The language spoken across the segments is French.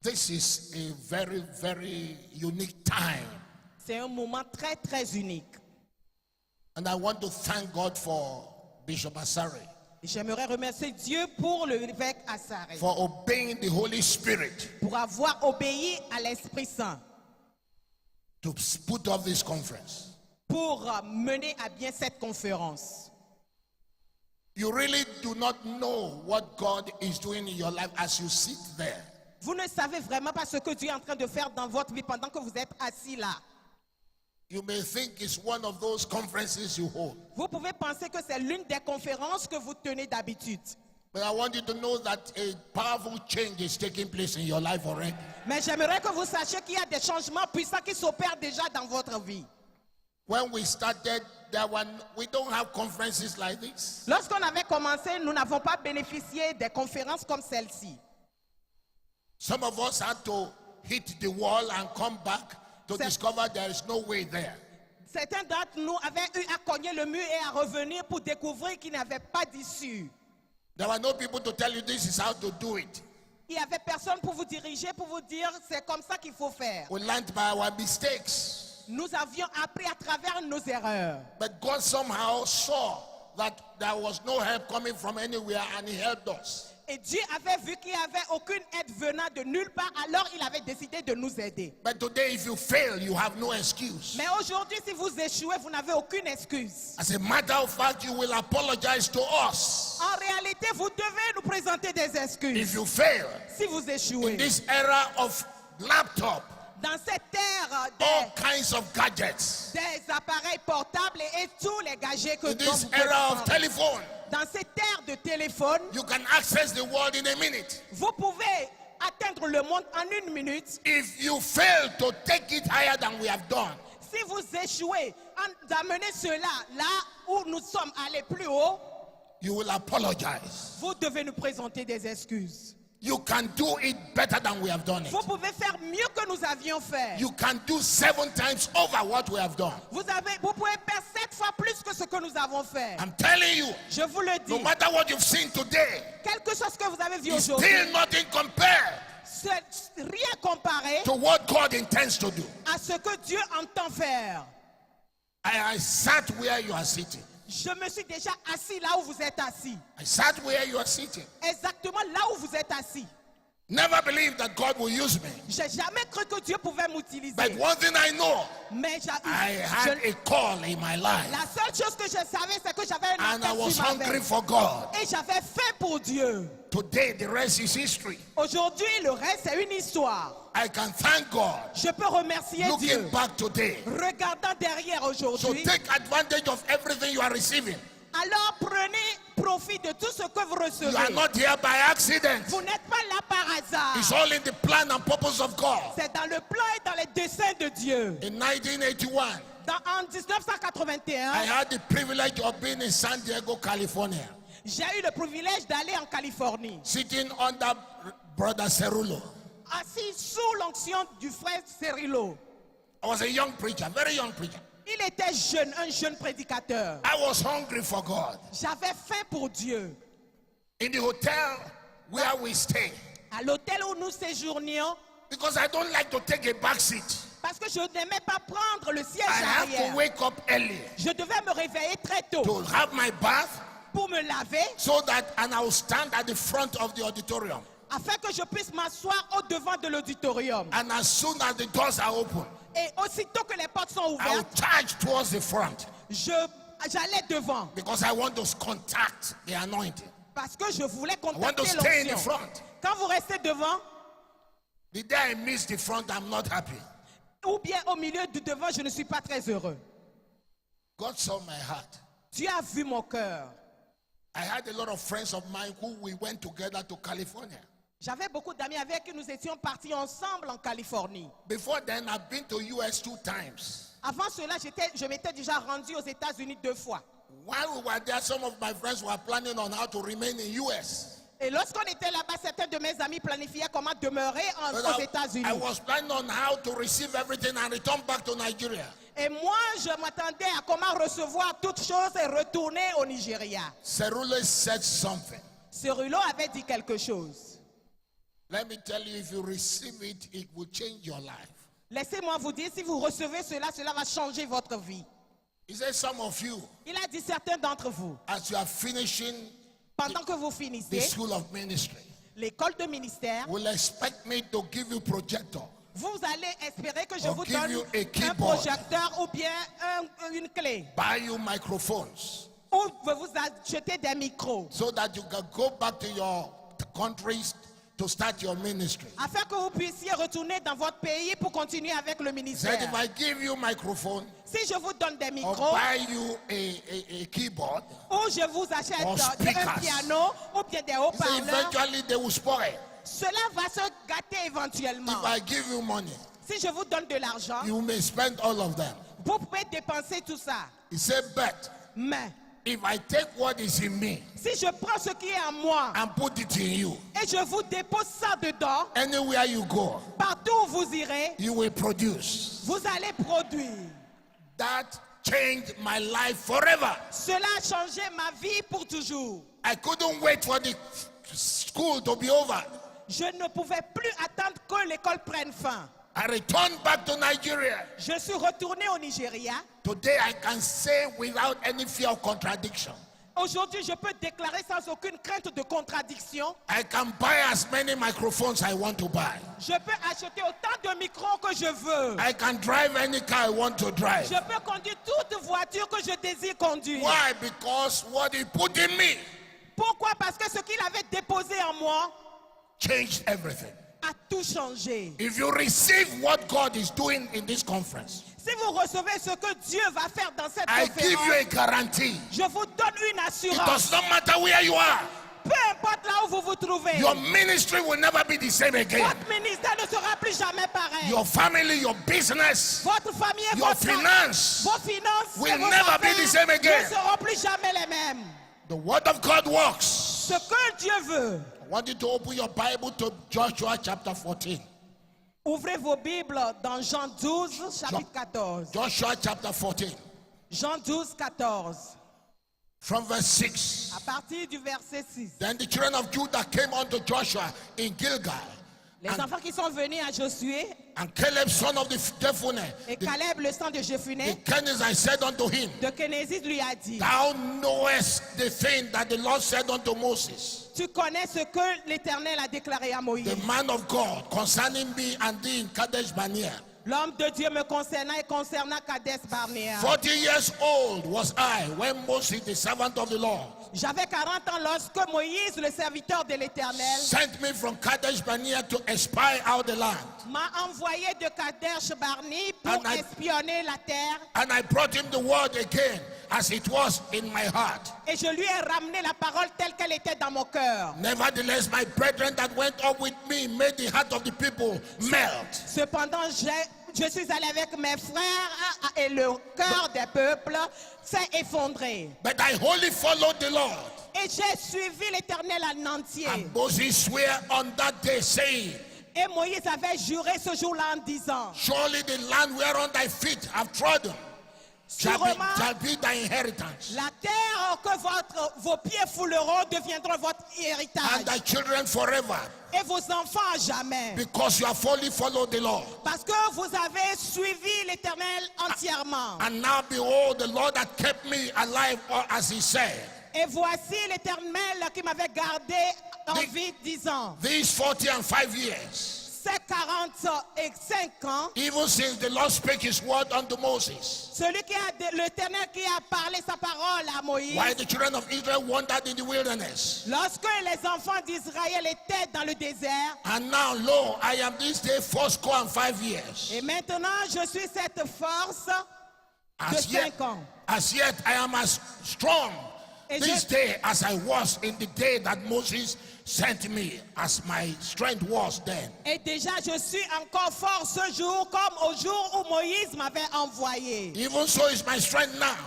This is a very, very unique time. C'est un moment très, très unique. And I want to thank God for Bishop Asare J'aimerais remercier Dieu pour l'évêque Asare, for obeying the Holy Spirit pour avoir obéi à l'Esprit Saint, to put off this conference. pour mener à bien cette conférence. You really do not know what God is doing in your life as you sit there. Vous ne savez vraiment pas ce que Dieu est en train de faire dans votre vie pendant que vous êtes assis là. You may think it's one of those conferences you hold. Vous pouvez penser que c'est l'une des conférences que vous tenez d'habitude. But I want you to know that a powerful change is taking place in your life already. Mais j'aimerais que vous sachiez qu'il y a des changements puissants qui s'opèrent déjà dans votre vie. When we started, we don't have conferences like this. Lorsqu'on avait commencé, nous n'avons pas bénéficié des conférences comme celle-ci. Some of us had to hit the wall and come back to discover there is no way there. Certains d'entre nous avaient eu à cogner le mur et à revenir pour découvrir qu'il n'y avait pas d'issue. There were no people to tell you this is how to do it. Il n'y avait personne pour vous diriger, pour vous dire c'est comme ça qu'il faut faire. We learned by our mistakes. Nous avions appris à travers nos erreurs. But God somehow saw that there was no help coming from anywhere and He helped us. Et Dieu avait vu qu'il n'y avait aucune aide venant de nulle part, alors il avait décidé de nous aider. But today, if you fail, you have no excuse. Mais aujourd'hui, si vous échouez, vous n'avez aucune excuse. As a matter of fact, you will apologize to us. En réalité, vous devez nous présenter des excuses. If you fail, Si vous échouez, in this era of laptop, dans cette ère all kinds of gadgets, des appareils portables et tous les gadgets que in dont this vous pouvez era of parler. telephone, Dans cette ère de téléphone, you can access the world in a minute. vous pouvez atteindre le monde en une minute. If you fail to take it higher than we have done, Si vous échouez d'amener cela là où nous sommes allés plus haut, you will apologize. vous devez nous présenter des excuses. You can do it better than we have done it. Vous pouvez faire mieux que nous avions fait. You can do 7 times over what we have done. Vous pouvez faire 7 fois plus que ce que nous avons fait. I'm telling you, Je vous le no dis. matter what you've seen today, Quelque chose que vous avez vu it's aujourd'hui, still nothing compared c'est rien comparé to what God intends to do. à ce que Dieu entend faire. I sat where you are sitting. Je me suis déjà assis là où vous êtes assis. I sat where you are sitting. Exactement là où vous êtes assis. Never believed that God will use me. J'ai jamais cru que Dieu pouvait m'utiliser. But one thing I know, Mais I had a call in my life. la seule chose que je savais, c'est que j'avais un And I appel was sur ma hungry vie. for God. Et j'avais faim pour Dieu. Today, the rest is history. Aujourd'hui, le reste, c'est une histoire. I can thank God. Je peux remercier Dieu. Looking back today. Regardant derrière So aujourd'hui, take advantage of everything you are receiving. alors prenez profit de tout ce que vous You are recevez. not here by accident. Vous n'êtes pas là par hasard. It's all in the plan and purpose of God. C'est dans le plan et dans les desseins de Dieu. In 1981, En 1981, I had the privilege of being in San Diego, California, j'ai eu le privilège d'aller en Californie, sitting under Brother Cerullo. assis sous l'onction du frère Cerullo. I was a young preacher, very young preacher. Il était jeune, un jeune prédicateur. I was hungry for God. J'avais faim pour Dieu. In the hotel where we stay, À l'hôtel où nous séjournions, because I don't like to take a back seat. parce que je n'aimais pas prendre le siège I have arrière. to wake up early Je devais me réveiller très tôt to have my bath pour me laver, and I will stand at the front of the auditorium. afin que je puisse m'asseoir au devant de l'auditorium. And as soon as the doors are open, Et aussitôt que les portes sont I will ouvertes, charge towards the front j'allais devant. because I want to contact the anointing. Parce que je voulais I want to contacter stay in the l'onction. front. Quand vous restez devant, The day I miss the front, I'm not happy. ou bien au milieu du devant, je ne suis pas très heureux. God saw my heart. Dieu a vu mon cœur. I had a lot of friends of mine who we went together to California. J'avais beaucoup d'amis avec qui nous étions partis ensemble en Californie. Before then, I've been to US 2 times. Avant cela, je m'étais déjà rendu aux États-Unis 2 fois. While we were there, some of my friends were planning on how to remain in US. Et lorsqu'on était là-bas, certains de mes amis planifiaient comment demeurer But aux États-Unis. I was planning on how to receive everything and return back to Nigeria. Et moi, je m'attendais à comment recevoir toutes choses et retourner au Nigeria. Cerullo said something. Cerullo avait dit quelque chose. Let me tell you, if you receive it, it will change your life. Laissez-moi vous dire, si vous recevez cela, cela va changer votre vie. He said, some of you, Il a dit certains d'entre vous, as you are finishing pendant que vous the finissez school of ministry, l'école de ministère, will expect me to give you projector. vous allez espérer que je Or vous give donne you a un keyboard. projecteur ou bien une clé. Buy you microphones Ou je vous acheter des micros. so that you can go back to your countries to start your ministry. Afin que vous puissiez retourner dans votre pays pour continuer avec le He said, ministère. if I give you microphone Si je vous donne des or micros, buy you a keyboard, ou je vous achète or un speakers. piano ou bien des he said, haut-parleurs, eventually they will spoil. cela va se gâter éventuellement. If I give you money, Si je vous donne de l'argent, you may spend all of them. vous pouvez dépenser tout ça. He said, but Mais if I take what is in me si je prends ce qui est en moi and put it in you, et je vous dépose ça dedans, anywhere you go, partout où vous irez, you will produce. vous allez produire. That changed my life forever. Cela a changé ma vie pour toujours. I couldn't wait for the school to be over. Je ne pouvais plus attendre que l'école prenne fin. I returned back to Nigeria. Je suis retourné au Nigeria. Today I can say without any fear of contradiction, Aujourd'hui, je peux déclarer sans aucune crainte de contradiction. I can buy as many microphones I want to buy. Je peux acheter autant de micros que je veux. I can drive any car I want to drive. Je peux conduire toute voiture que je désire conduire. Why? Because what he put in me Pourquoi? Parce que ce qu'il avait déposé en moi changed everything. a tout changé. If you receive what God is doing in this conference, Si vous recevez ce que Dieu va faire dans cette I give you a conférence, guarantee. je vous donne une It assurance. does not matter where you are. Peu importe là où vous vous trouvez, Your ministry will never be the same again. votre ministère ne sera plus jamais pareil. Your family, your business, Votre famille et your votre finance vos finances will et vos never be affaires the same again. ne seront plus jamais les mêmes. The word of God works. Ce que Dieu veut. I want you to open your Bible to Joshua chapter 14. Ouvrez vos Bibles dans Jean 12, chapitre 14. Joshua chapter 14. Jean 12, 14. From verse 6. À partir du verset 6. Then the children of Judah came unto Joshua in Gilgal. Les enfants qui sont venus à Josué And Caleb, son of the Jephunneh, et the Caleb, le sang de the Jephunneh, Kenizzite, said unto him, de Kénésis lui a dit, Thou knowest the thing that the Lord said unto Moses, tu connais ce que l'Éternel a déclaré à Moïse. the man of God, concerning me and thee in Kadesh Barnea. L'homme de Dieu me concernant et concernant Kadesh Barnéa. 40 years old was I when Moses, the servant of the Lord, J'avais 40 ans lorsque Moïse, le serviteur de l'Éternel, sent me from Kadesh Barnea to espy out the land. m'a envoyé de Kadesh Barni pour And I- espionner la terre. And I brought him the word again as it was in my heart. Et je lui ai ramené la parole telle qu'elle était dans mon cœur. Nevertheless, my brethren that went up with me made the heart of the people melt. Cependant, je suis allé avec mes frères et le cœur des peuples s'est effondré. But I wholly followed the Lord. Et j'ai suivi l'Éternel en entier. And Moses sware on that day, saying, Et Moïse avait juré ce jour-là en disant, Surely the land whereon thy feet have trodden shall sûrement be thy inheritance, la terre que vos pieds fouleront deviendra votre and héritage. thy children forever, Et vos enfants à jamais. because you have wholly followed the Lord. Parce que vous avez suivi l'Éternel entièrement. And now behold, the Lord that kept me alive, or as he said, Et voici l'Éternel qui m'avait gardé en The- vie 10 ans. these 40 and 5 years, C'est 45 ans. even since the Lord spake his word unto Moses, Celui qui a, l'Éternel qui a parlé sa parole à Moïse. while the children of Israel wandered in the wilderness. Lorsque les enfants d'Israël étaient dans le désert. And now, lo, I am this day 45 years. Et maintenant, je suis cette force de As yet, 5 ans. as yet I am as strong Et this je- day as I was in the day that Moses sent me, as my strength was then. Et déjà, je suis encore fort ce jour comme au jour où Moïse m'avait envoyé. Even so is my strength now.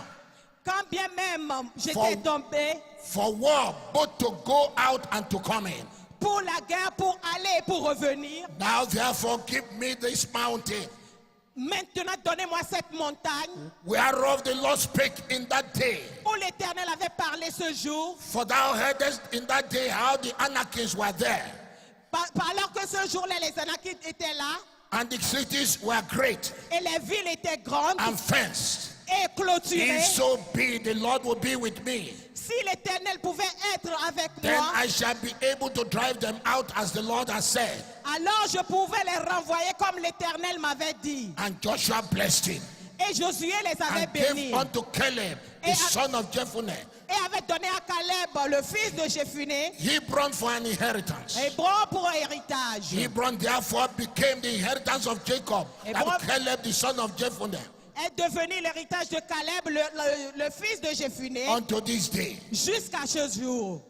Quand bien même j'étais For- tombé For war, both to go out and to come in. pour la guerre, pour aller et pour revenir. Now therefore give me this mountain, Maintenant, donnez-moi cette montagne whereof the Lord spake in that day. où l'Éternel avait parlé ce jour. For thou heardest in that day how the Anakims were there, Alors que ce jour-là, les Anakites étaient là, and the cities were great et les villes étaient grandes and fenced. et clôturées. If so be the Lord will be with me, Si l'Éternel pouvait être avec then moi, I shall be able to drive them out as the Lord has said. alors je pouvais les renvoyer comme l'Éternel m'avait dit. And Joshua blessed him Et Josué les avait and bénis. gave unto Caleb, the Et- son of Jephunneh, Et avait donné à Caleb, le fils de Jephunneh, Hebron for an inheritance. Hébron pour héritage. Hebron therefore became the inheritance of Jacob, and Hebron- Caleb the son of Jephunneh, Est devenu l'héritage de Caleb, le fils de Jephunneh, unto this day, jusqu'à ce jour.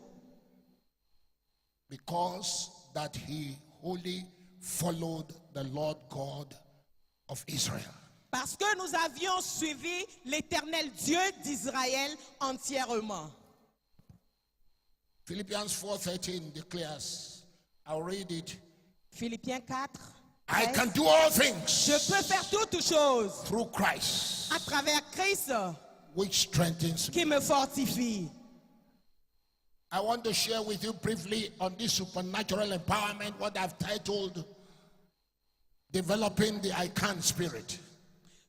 because that he wholly followed the Lord God of Israel. Parce que nous avions suivi l'Éternel Dieu d'Israël entièrement. Philippians 4:13 declares, I'll read it. Philippiens 4. I 13. can do all things Je peux faire toutes choses through Christ, à travers Christ which strengthens me. qui me fortifie. I want to share with you briefly on this supernatural empowerment what I've titled Developing the I Can Spirit.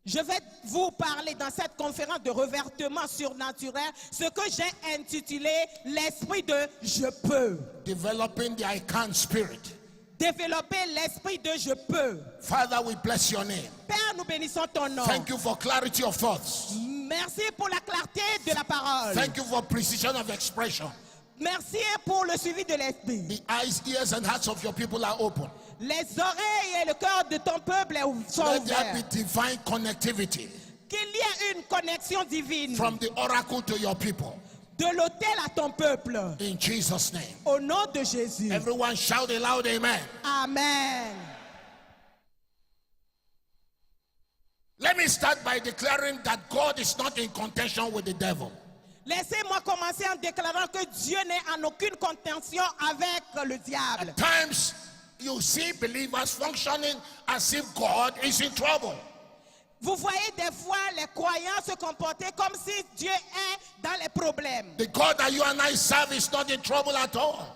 Je vais vous parler dans cette conférence de revertement surnaturel ce que j'ai intitulé l'esprit de je peux. Developing the I Can Spirit. Développer l'esprit de je peux. Father, we bless your name. Père, nous bénissons ton nom. Thank you for clarity of thoughts. Merci pour la clarté de la parole. Thank you for precision of expression. Merci pour le suivi de l'esprit. The eyes, ears, and hearts of your people are open. Les oreilles et le cœur de ton peuple sont Let there be ouverts. divine connectivity Qu'il y ait une connexion divine from the oracle to your people. de l'autel à ton peuple. In Jesus' name. Au nom de Jésus. Everyone shout a loud amen. Amen. Let me start by declaring that God is not in contention with the devil. Laissez-moi commencer en déclarant que Dieu n'est en aucune contention avec le diable. At times, you see believers functioning as if God is in trouble. Vous voyez des fois les croyants se comporter comme si Dieu est dans les problèmes. The God that you and I serve is not in trouble at all.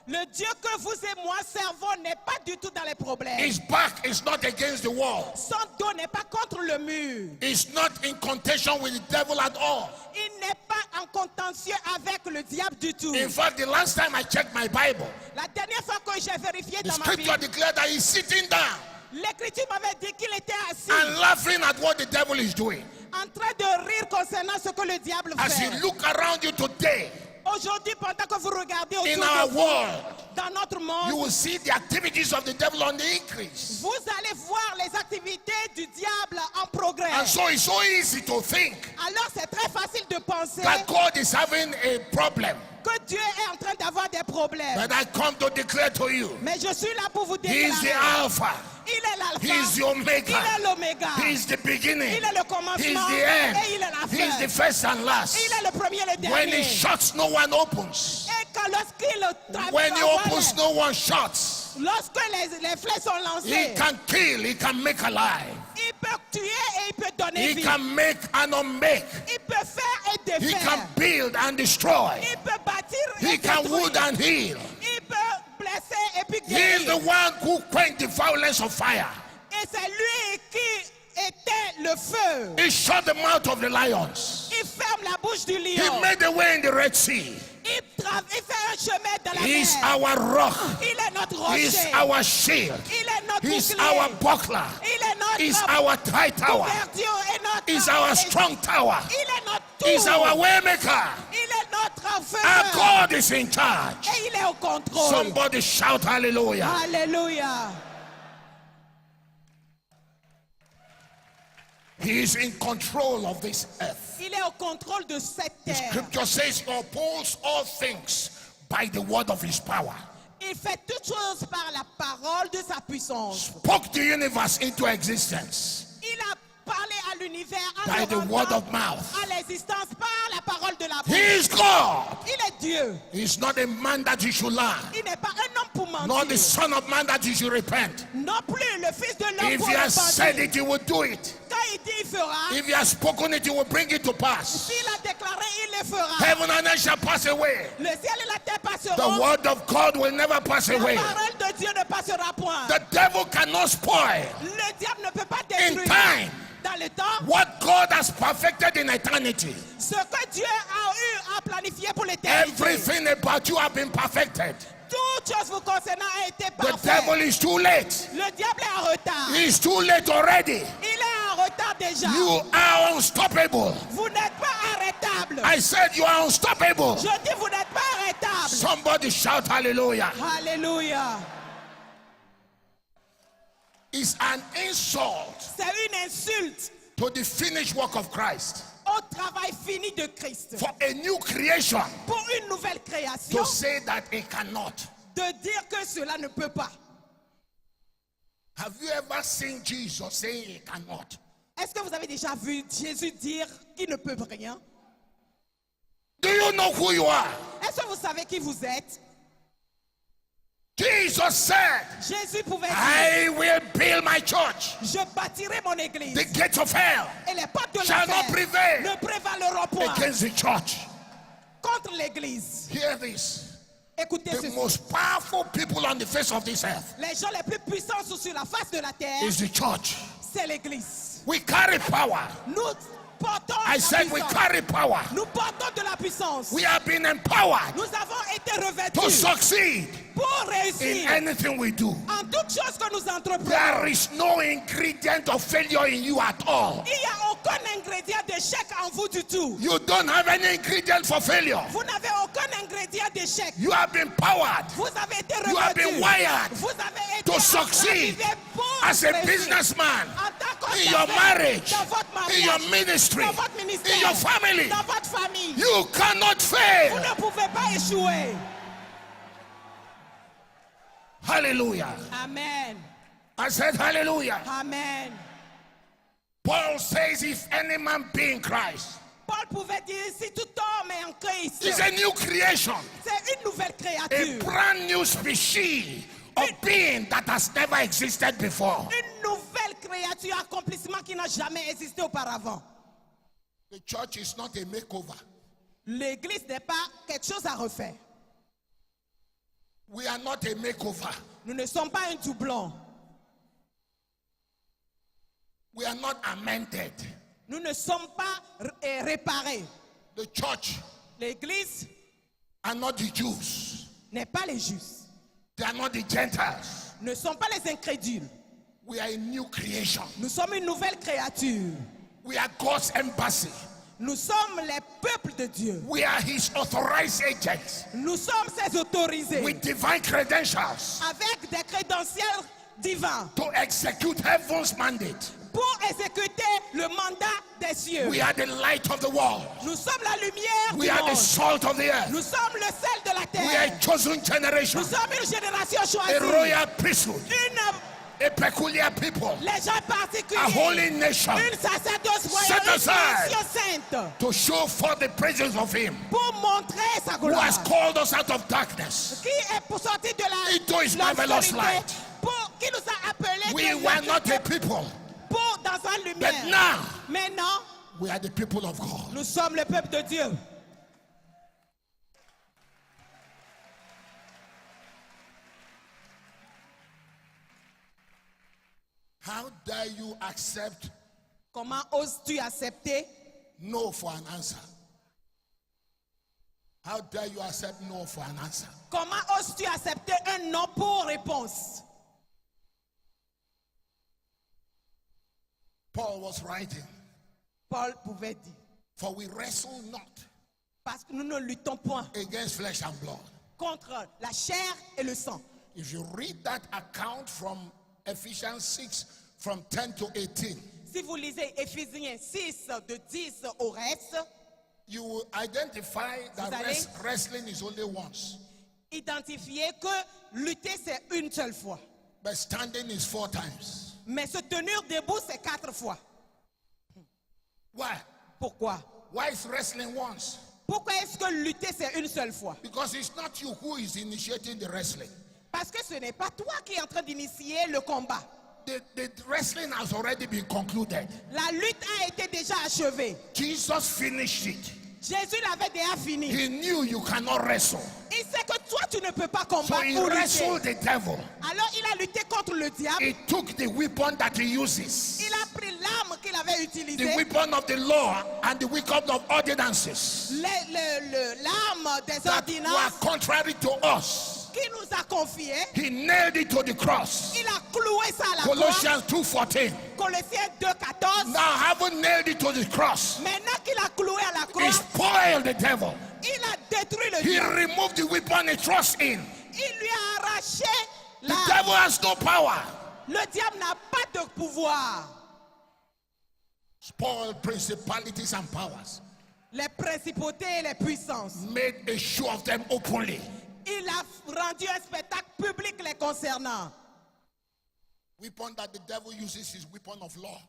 Le Dieu que vous et moi servons n'est pas du tout dans les problèmes. His back is not against the wall. Son dos n'est pas contre le mur. He's not in contention with the devil at all. Il n'est pas en contentieux avec le diable du tout. In fact, the last time I checked my Bible, La dernière fois que j'ai vérifié the dans ma scripture Bible, declared that he's sitting down l'Écriture m'avait dit qu'il était assis and laughing at what the devil is doing. en train de rire concernant ce que le diable As you fait. look around you today, Aujourd'hui, pendant que vous regardez in autour our de vous, world, dans notre you monde, will see the activities of the devil on the increase. vous allez voir les activités du diable en progrès. And so it's so easy to think Alors c'est très facile de penser that God is having a problem. que Dieu est en train d'avoir des problèmes. But I come to declare to you, Mais je suis là pour vous He is the déclarer. Alpha, Il est l'alpha. He is the Omega, Il est l'oméga. He is the beginning, Il est le He is commencement the end, et il est la He is the fin. first and last. Il est le premier et le When He dernier. shuts, no one opens. Et quand lorsqu'il When He travaille, opens, no one shuts. lorsque les flèches sont He lancées, can kill, He can make alive, il peut tuer et il peut donner He vie. can make and unmake, Il peut faire et He défaire. can build and destroy, Il peut bâtir He et can détruire. wound and heal. Il peut blesser et puis He is the guérir. one who quenched the violence of fire. Et c'est lui qui était le feu. He shut the mouth of the lions. Il ferme la bouche du He lion. made a way in the Red Sea. Il fait un chemin dans la He is mer. our rock. Il est notre He is rocher. our shield. Il est notre He is bouclier. our buckler. Il est notre He is our high tower. couverture et notre He is our strong tower. Il est notre He is tour. our waymaker. Il est notre Our faveur. God is in charge. Et il est au contrôle. Somebody shout hallelujah. Alléluia. He is in control of this earth. Il est au contrôle de cette The terre. scripture says he upholds all things by the word of his power. Il fait toutes choses par la parole de sa puissance. Spoke the universe into existence Il a parlé à l'univers en by le the word rendant of mouth. à l'existence par la parole de la He bouche. is God. Il est Dieu. He is not a man that he should lie, Il n'est pas un homme pour nor the mentir. son of man that he should repent. Non plus le fils de l'homme If pour he has said repentir. it, he will do it. Quand il dit, il fera. If he has spoken it, he will bring it to pass. S'il a déclaré, il le fera. Heaven and earth shall pass away. Le ciel et la terre The passeront. word of God will never pass La away. parole de Dieu ne passera point. The devil cannot spoil Le diable ne peut pas in détruire time dans le temps what God has perfected in eternity. ce que Dieu a eu à planifier pour l'éternité. Everything about you have been perfected. Toute chose vous concernant a été The parfaite. devil is too late. Le diable est en retard. He's too late already. Il est en retard déjà. You are unstoppable. Vous n'êtes pas arrêtable. I said you are unstoppable. Je dis vous n'êtes pas arrêtable. Somebody shout hallelujah. Alléluia. It's an insult C'est une insulte to the finished work of Christ au travail fini de Christ. for a new creation Pour une nouvelle création, to say that it cannot. de dire que cela ne peut pas. Have you ever seen Jesus saying he cannot? Est-ce que vous avez déjà vu Jésus dire qu'il ne peut rien? Do you know who you are? Est-ce que vous savez qui vous êtes? Jesus said, Jésus pouvait dire, I will build my church. je bâtirai mon église. The gates of hell Et les portes de shall not l'enfer prevail ne prévaleront point against the church. contre l'église. Hear this. Écoutez The ceci. most powerful people on the face of this earth Les gens les plus puissants sur la face de la terre, is the church. c'est l'église. We carry power. Nous portons I la said we puissance. carry power. Nous portons de la puissance. We have been empowered Nous avons été to revêtus succeed pour in réussir anything we do. en toute chose que nous entreprenons. There is no ingredient of failure in you at all. Il n'y a aucun ingrédient d'échec en vous du tout. You don't have any ingredient for failure. Vous n'avez aucun ingrédient d'échec. You have been powered Vous avez été You have revêtus. been wired Vous avez été to succeed ravivé pour as a réussir. businessman, En tant in your qu'entrepreneur, marriage, dans votre mariage, in your ministry, dans votre ministère, in your family. dans votre famille. You cannot Vous fail. ne pouvez pas échouer. Hallelujah. Amen. I said hallelujah. Amen. Paul says, if any man be in Christ, Paul pouvait dire, si tout homme est en Christ, it's a new creation, c'est une nouvelle a créature. brand new species of being that has never existed before. Une nouvelle créature, accomplissement qui n'a jamais existé auparavant. The church is not a makeover. L'église n'est pas quelque chose à refaire. We are not a makeover. Nous ne sommes pas un doublon. We are not amended. Nous ne sommes pas réparés. The church L'église are not the Jews. n'est pas les justes. They are not the Gentiles. Ne sont pas les incrédules. We are a new creation. Nous sommes une nouvelle créature. We are God's embassy. Nous sommes les peuples de Dieu. We are his authorized agents Nous sommes ses autorisés with divine credentials avec des crédentiels divins to execute heaven's mandate. pour exécuter le mandat des cieux. We are the light of the world. Nous sommes la lumière We du are the monde. salt of the earth. Nous sommes le sel de la We are a terre. chosen generation, Nous sommes une génération a choisie. royal priesthood, Une, a peculiar people, les gens a particuliers. holy nation, Une sacerdoce Set royale. Une aside. nation sainte. to show forth the praises of him Pour montrer sa who gloire. has called us out of darkness. Qui est pour sortir de la Into his marvelous l'obscurité, light. pour qui nous a appelés We de were not a l'obscurité people, pour dans sa but lumière. now Maintenant, we are the people of God. nous sommes le peuple de Dieu. How dare you accept Comment oses-tu accepter? no for an answer? How dare you accept no for an answer? Comment oses-tu accepter un non pour réponse? Paul was writing, Paul pouvait dire. for we wrestle not Parce que nous ne luttons point against flesh and blood. contre la chair et le sang. If you read that account from Ephesians 6, from 10 to 18, Si vous lisez Éphésiens 6, de 10 au reste, you will identify that Vous allez- wrestling is only once, identifiez que lutter c'est une seule fois. but standing is 4 times. Mais se tenir debout c'est 4 fois. Why? Pourquoi? Why is wrestling once? Pourquoi est-ce que lutter c'est une seule fois? Because it's not you who is initiating the wrestling. Parce que ce n'est pas toi qui es en train d'initier le combat. The wrestling has already been concluded. La lutte a été déjà achevée. Jesus finished it. Jésus l'avait déjà fini. He knew you cannot wrestle Il sait que toi tu ne peux pas So combattre he ou lutter. wrestled the devil. Alors il a lutté contre le diable. He took the weapon that he uses, Il a pris l'arme qu'il avait the utilisée, weapon of the law and the weapon of ordinances l'arme des that were ordonnances contrary to us. qu'il nous a confiée. He nailed it to the cross. Il a cloué ça à la croix. Colossians 2:14. Colossiens 2,14. Now having nailed it to the cross, Maintenant qu'il a cloué à la he croix, spoiled the devil. il a détruit le He diable. removed the weapon he trusts in. Il lui a arraché The l'arme. devil has no power. Le diable n'a pas de pouvoir. Spoiled principalities and powers. Les principautés et les puissances. Made a show of them openly. Il a rendu un spectacle public les concernant. Weapon that the devil uses is weapon of law.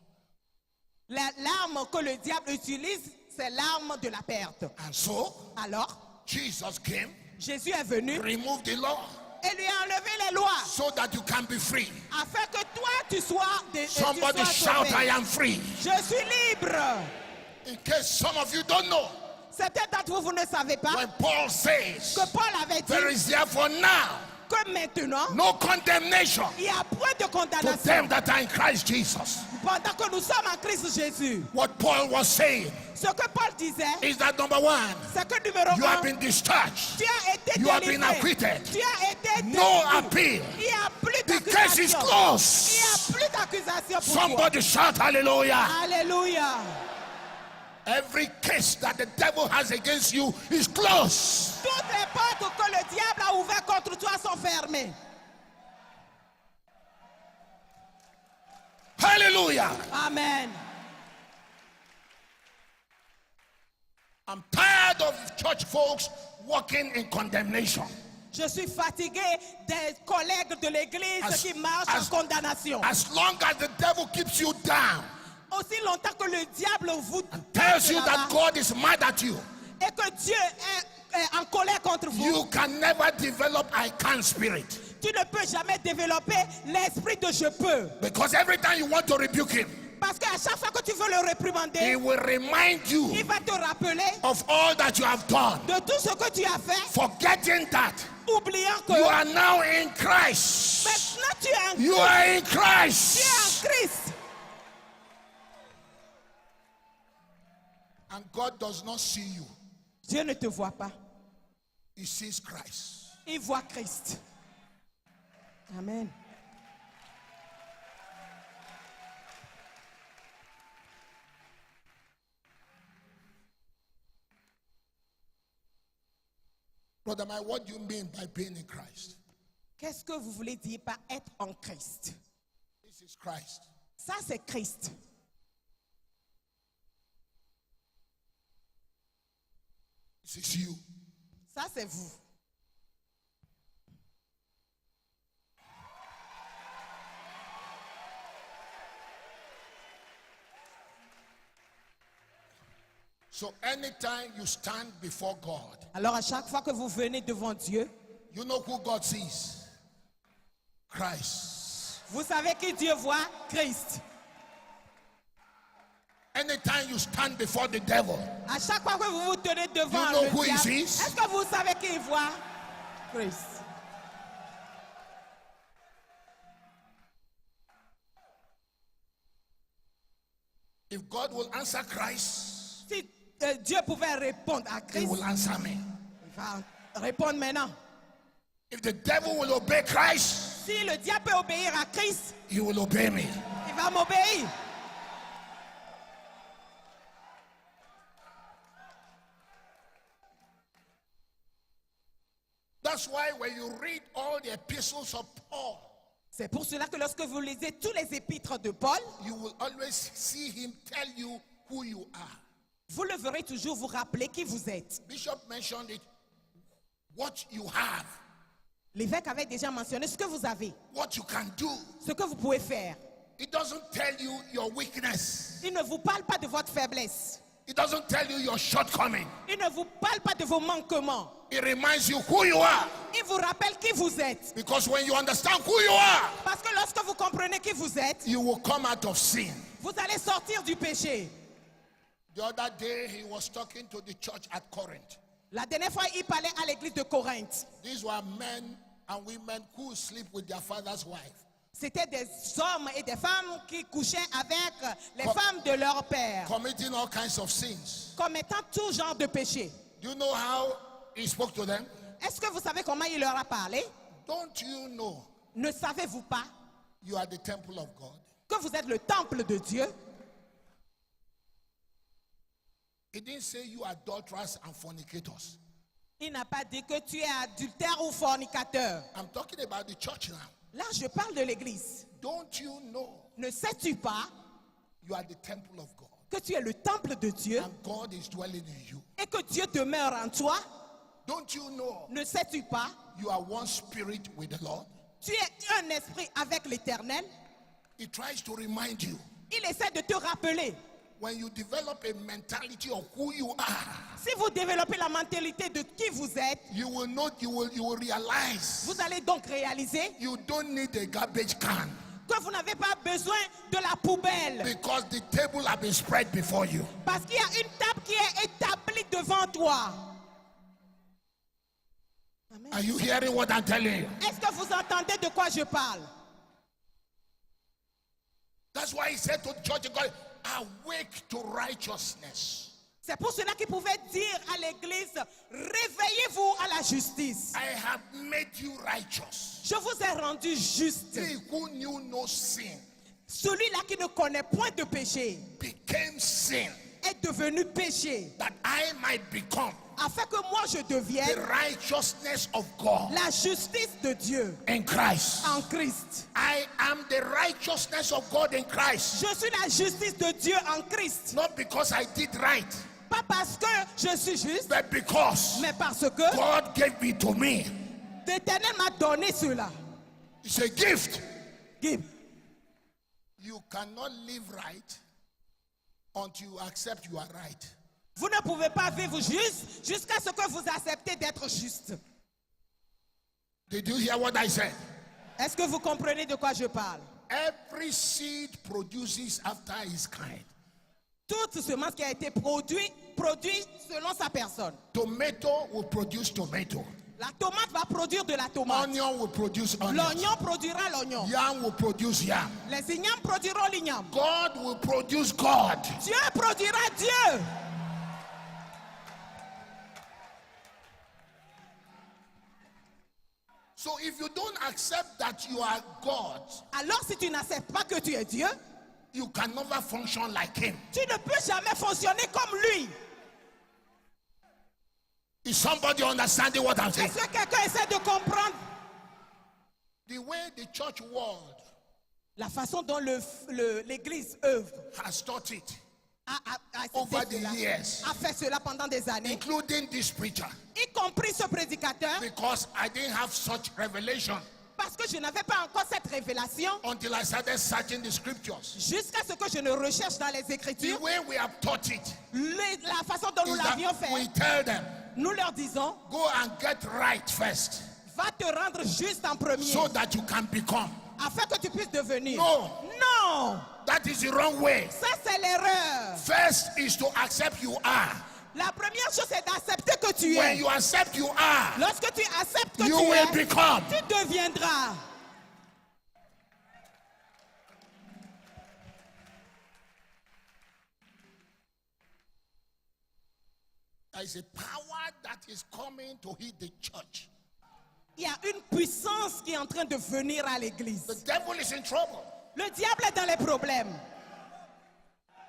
L'arme que le diable utilise, c'est l'arme de la perte. And so Alors, Jesus came, Jésus est venu removed the law et lui a enlevé les lois so that you can be free. afin que toi tu sois, Somebody shout, I am free. Je suis libre. In case some of you don't know, Certains d'entre vous, vous ne savez pas when Paul says, que Paul avait there dit is therefore now que maintenant, no condemnation il y a point de to condamnation them that are in Christ Jesus. pendant que nous sommes en Christ Jésus. What Paul was saying Ce que Paul disait, is that number one, c'est que numéro you have 1, been discharged. tu as été You have been délivré. acquitted. Tu as été No délivré. appeal. Il n'y a plus The case is d'accusation. Il n'y closed. a plus d'accusation pour toi. Somebody shout hallelujah. Alléluia. Every case that the devil has against you is closed. Toutes les portes que le diable a ouvertes contre toi sont fermées. Hallelujah. Amen. I'm tired of church folks walking in condemnation. Je suis fatigué des collègues de l'église As- qui marchent as- en condamnation. As long as the devil keeps you down, Aussi longtemps que le diable vous tells you là-bas that God is mad at you, et que Dieu est en colère contre vous, you can never develop I can spirit. tu ne peux jamais développer l'esprit de je peux. Because every time you want to rebuke him, Parce qu'à chaque fois que tu veux le he réprimander, will remind you il va te rappeler of all that you have done, de tout ce que tu as fait, forgetting that oubliant que you are now in Christ. maintenant tu es en You Christ. are in Tu es en Christ. Christ. And God does not see you. Dieu ne te voit pas. He sees Christ. Il voit Christ. Amen. Brother Mike, what do you mean by being in Christ? Qu'est-ce que vous voulez dire par être en Christ? This is Christ. Ça, c'est Christ. This is you. Ça, c'est vous. So anytime you stand before God, Alors, à chaque fois que vous venez devant Dieu, you know who God sees? Christ. vous savez qui Dieu voit? Christ. Anytime you stand before the devil, À chaque fois que vous vous tenez devant You know le who he diable, sees? est-ce que vous savez qui il voit? Christ. if God will answer Christ, Si Dieu pouvait répondre à he Christ, will answer me. il va répondre maintenant. If the devil will obey Christ, Si le diable peut obéir à Christ, he will obey me. il va m'obéir. That's why when you read all the epistles of Paul, C'est pour cela que lorsque vous lisez tous les épîtres de Paul, you will always see him tell you who you are. vous le verrez toujours vous rappeler qui vous êtes. Bishop mentioned it. What you have, L'évêque avait déjà mentionné ce que vous avez, what you can do. ce que vous pouvez faire. It doesn't tell you your weakness. Il ne vous parle pas de votre faiblesse. It doesn't tell you your shortcoming. Il ne vous parle pas de vos manquements. It reminds you who you are. Il vous rappelle qui vous êtes. Because when you understand who you are, Parce que lorsque vous comprenez qui vous êtes, you will come out of sin. vous allez sortir du péché. The other day, he was talking to the church at Corinth. La dernière fois, il parlait à l'église de Corinthe. These were men and women who sleep with their father's wife. C'était des hommes et des femmes qui couchaient avec les Com- femmes de leur père, Committing all kinds of sins. commettant tout genre de péché. Do you know how he spoke to them? Est-ce que vous savez comment il leur a parlé? Don't you know Ne savez-vous pas you are the temple of God? que vous êtes le temple de Dieu? He didn't say you adulterers and fornicators. Il n'a pas dit que tu es adultère ou fornicateur. I'm talking about the church now. Là, je parle de l'église. Don't you know Ne sais-tu pas you are the temple of God? que tu es le temple de Dieu And God is dwelling in you. et que Dieu demeure en toi? Don't you know Ne sais-tu pas? you are one spirit with the Lord? Tu es un esprit avec l'Éternel. He tries to remind you. Il essaie de te rappeler. When you develop a mentality of who you are, Si vous développez la mentalité de qui vous êtes, you will know, you will realize vous allez donc réaliser you don't need a garbage can que vous n'avez pas besoin de la poubelle. because the table has been spread before you. Parce qu'il y a une table qui est établie devant toi. Amen. Are you hearing what I'm telling you? Est-ce que vous entendez de quoi je parle? That's why he said to the church of God, awake to righteousness. C'est pour cela qu'il pouvait dire à l'église, réveillez-vous à la justice. I have made you righteous. Je vous ai rendu juste. He who knew no sin Celui-là qui ne connaît point de péché became sin est devenu péché, that I might become afin que moi je the devienne righteousness of God la justice de Dieu in Christ. en Christ. I am the righteousness of God in Christ. Je suis la justice de Dieu en Christ. Not because I did right, Pas parce que je suis juste, but because mais parce que God gave it to me. l'Éternel m'a donné cela. It's a gift. Give. You cannot live right until you accept you are right. Vous ne pouvez pas vivre juste jusqu'à ce que vous acceptez d'être juste. Did you hear what I said? Est-ce que vous comprenez de quoi je parle? Every seed produces after his kind. Toute semence qui a été produite, produit selon sa personne. Tomato will produce tomato. La tomate va produire de la tomate. Onion will produce onion. L'oignon produira l'oignon. Yam will produce yam. Les ignames produiront l'igname. God will produce God. Dieu produira Dieu. So if you don't accept that you are God, Alors si tu n'acceptes pas que tu es Dieu, you can never function like him. tu ne peux jamais fonctionner comme lui. Is somebody understanding what I'm saying? Est-ce que quelqu'un essaie de comprendre The way the church world la façon dont l'Église œuvre? has taught it, A Over fait the cela, years. a fait cela pendant des années, including this preacher, y compris ce prédicateur, because I didn't have such revelation parce que je n'avais pas encore cette révélation until I started searching the scriptures. jusqu'à ce que je ne recherche dans les The Écritures way we have taught it la façon dont nous is l'avions that we fait. tell them, Nous leur disons, go and get right first va te rendre juste en premier, so that you can become. afin que tu puisses devenir. No. Non, That is the wrong way. ça c'est l'erreur. First is to accept you are. La première chose c'est d'accepter que tu When es. you accept you are, Lorsque tu acceptes que you tu will es, become. tu deviendras. There is a power that is coming to hit the church. Il y a une puissance qui est en train de venir à The l'église. devil is in trouble. Le diable est dans les problèmes.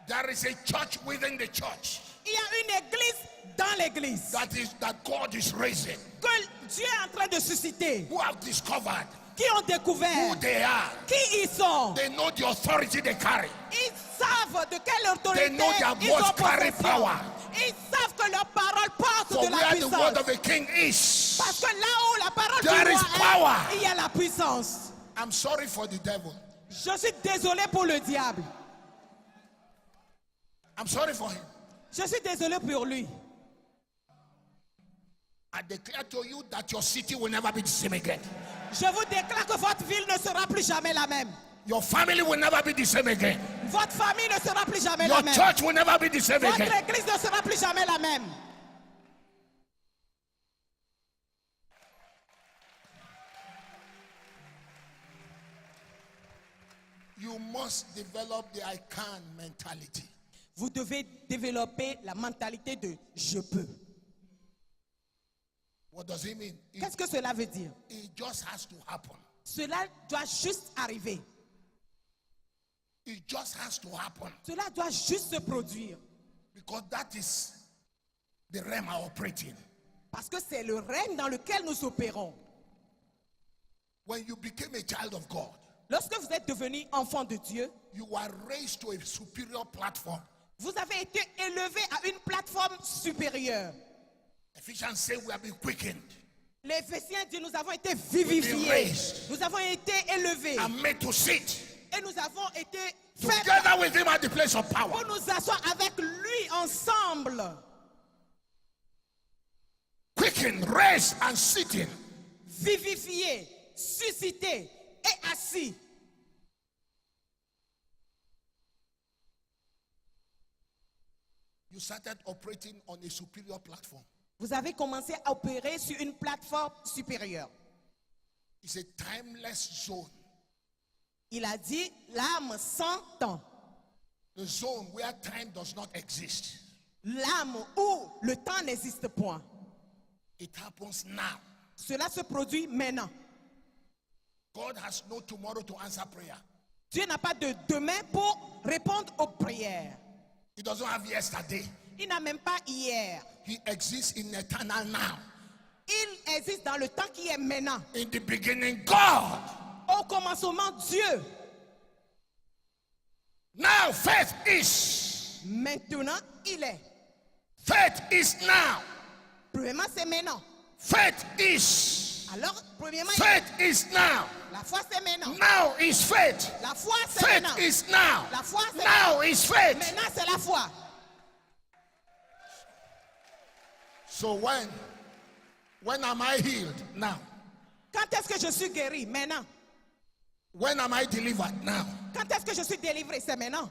There is a church within the church Il y a une église dans l'église that God is raising, que Dieu est en train de susciter, who have discovered qui ont découvert who they are. qui ils sont. They know the authority they carry. Ils savent de quelle autorité They know their ils ont words carry possession. power. Ils savent que leur parole porte For de la where the word puissance. of a king is, Parce que là où la parole there du is roi power. est, il y a la puissance. I'm sorry for the devil. Je suis désolé pour le diable. I'm sorry for him. Je suis désolé pour lui. I declare to you that your city will never be the same again. Je vous déclare que votre ville ne sera plus jamais la même. Your family will never be the same again. Votre famille ne sera plus jamais Your la même. church will never be the same Votre again. église ne sera plus jamais la même. You must develop the I can mentality. Vous devez développer la mentalité de je peux. What does it mean? Qu'est-ce que cela veut dire? It just has to happen. Cela doit juste arriver. It just has to happen. Cela doit juste se produire. Because that is the realm I operate in. Parce que c'est le règne dans lequel nous opérons. When you became a child of God, Lorsque vous êtes devenu enfant de Dieu, you were raised to a superior platform. vous avez été élevé à une plateforme supérieure. Ephesians say we have been quickened Les Éphésiens disent nous avons été been vivifiés. raised. Nous avons été élevés. and made to sit Et nous avons été faits together with him at the place of power. pour nous asseoir avec lui ensemble. Quickened, raised, and sitting. Vivifiés, suscités et assis. You started operating on a superior platform. Vous avez commencé à opérer sur une plateforme supérieure. It's a timeless zone. Il a dit l'âme sans temps. The zone where time does not exist. L'âme où le temps n'existe point. It happens now. Cela se produit maintenant. God has no tomorrow to answer prayer. Dieu n'a pas de demain pour répondre aux prières. He doesn't have yesterday. Il n'a même pas hier. He exists in eternal now. Il existe dans le temps qui est maintenant. In the beginning, God. Au commencement, Dieu. Now faith is. Maintenant, il est. Faith is now. Premièrement, c'est maintenant. Faith is. Alors, premièrement, Faith is now. la foi, c'est maintenant. Now is faith. La foi, c'est Faith maintenant. is now. La foi, c'est Now is faith. Maintenant, c'est la foi. So when am I healed? Now. Quand est-ce que je suis guéri? Maintenant. When am I delivered? Now. Quand est-ce que je suis délivré? C'est maintenant.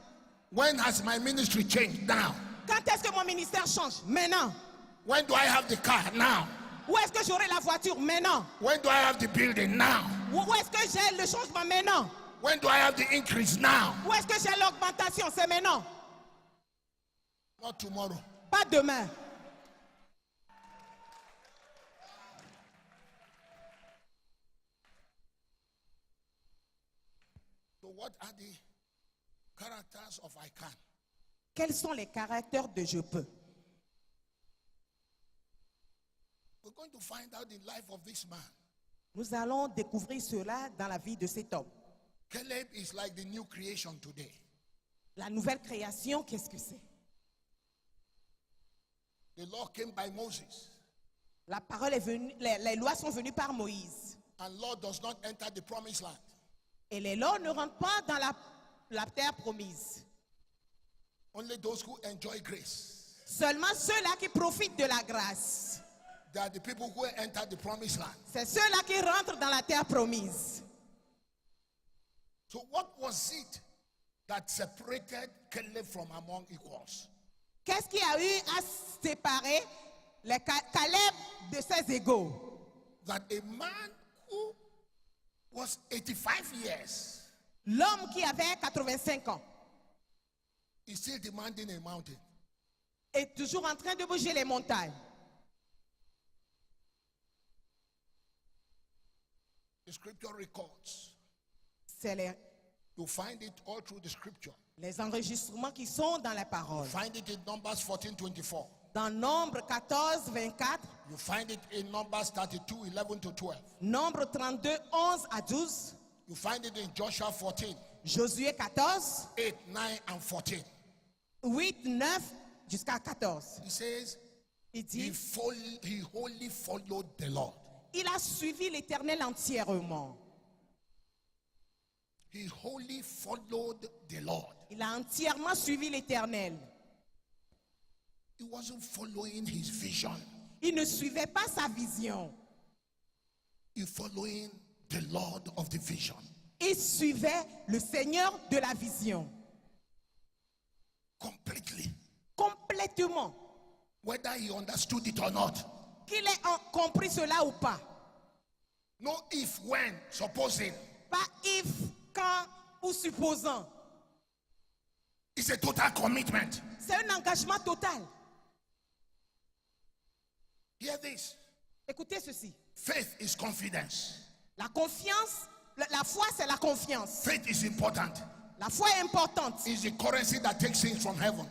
When has my ministry changed? Now. Quand est-ce que mon ministère change? Maintenant. When do I have the car? Now. Où est-ce que j'aurai la voiture? Maintenant. When do I have the building? Now. Où est-ce que j'ai le changement? Maintenant. When do I have the increase? Now. Où est-ce que j'ai l'augmentation? C'est maintenant. Not tomorrow. Pas demain. So what are the characters of I can? Quels sont les caractères de je peux? We're going to find out the life of this man. Nous allons découvrir cela dans la vie de cet homme. Caleb is like the new creation today. La nouvelle création, qu'est-ce que c'est? The law came by Moses, La parole est venue, les lois sont venues par Moïse. and law does not enter the promised land. Et les lois ne rentrent pas dans la terre promise. Only those who enjoy grace. Seulement ceux-là qui profitent de la grâce. They are the people who enter the promised land. C'est ceux-là qui rentrent dans la terre promise. So what was it that separated Caleb from among equals? Qu'est-ce qui a eu à séparer les Caleb de ses égaux? That a man who was 85 years L'homme qui avait 85 ans is still demanding a mountain. est toujours en train de bouger les montagnes. The scripture records. C'est You find it all through the scripture. les enregistrements qui sont dans la parole. Find it in Numbers 14:24. Dans Nombre 14, 24, You find it in Numbers 32, 11 to 12. Nombre 32, 11 à 12, You find it in Joshua 14, Josué 14, 8, 9, and 14. 8, 9 jusqu'à 14. He says, Il he dit, wholly followed the Lord. il a suivi l'Éternel entièrement. He wholly followed the Lord. Il a entièrement suivi l'Éternel. He wasn't following his vision. Il ne suivait pas sa vision. He following the Lord of the vision. Il suivait le Seigneur de la vision. Completely. Complètement. Whether he understood it or not. Qu'il ait compris cela ou pas. No if, when, supposing. Pas if, quand, ou supposant. It's a total commitment. C'est un engagement total. Hear this. Écoutez ceci. Faith is confidence. La confiance, la foi, c'est la confiance. Faith is important. La foi est importante. It's the currency that takes things from heaven.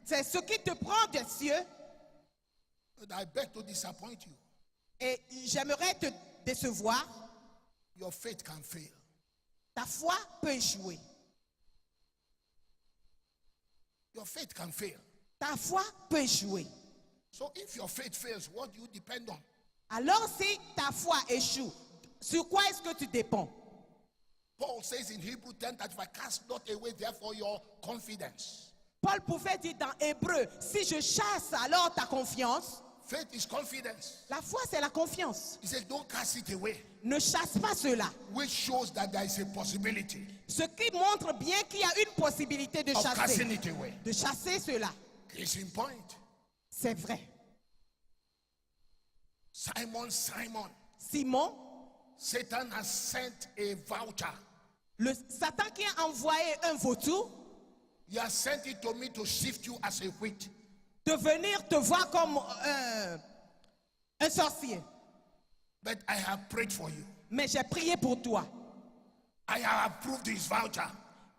C'est ce qui te prend des cieux. But I beg to disappoint you. Et j'aimerais te décevoir. Your faith can fail. Ta foi peut échouer. Your faith can fail. Ta foi peut échouer. So if your faith fails, what do you depend on? Alors si ta foi échoue, sur quoi est-ce que tu dépends? Paul says in Hebrew 10:35, cast not away therefore your confidence. Paul pouvait dire dans Hébreu, si je chasse alors ta confiance. Faith is confidence. La foi, c'est la confiance. He says, don't cast it away, Ne chasse pas cela. which shows that there is a possibility Ce qui montre bien qu'il y a une possibilité de of casting chasser. it away. De chasser cela. Case in point, C'est vrai. Simon, Simon, Satan has sent a voucher. le Satan qui a envoyé un vautour He has sent it to me to sift you as a wheat. de venir te voir comme un sorcier. But I have prayed for you. Mais j'ai prié pour toi. I have approved his voucher.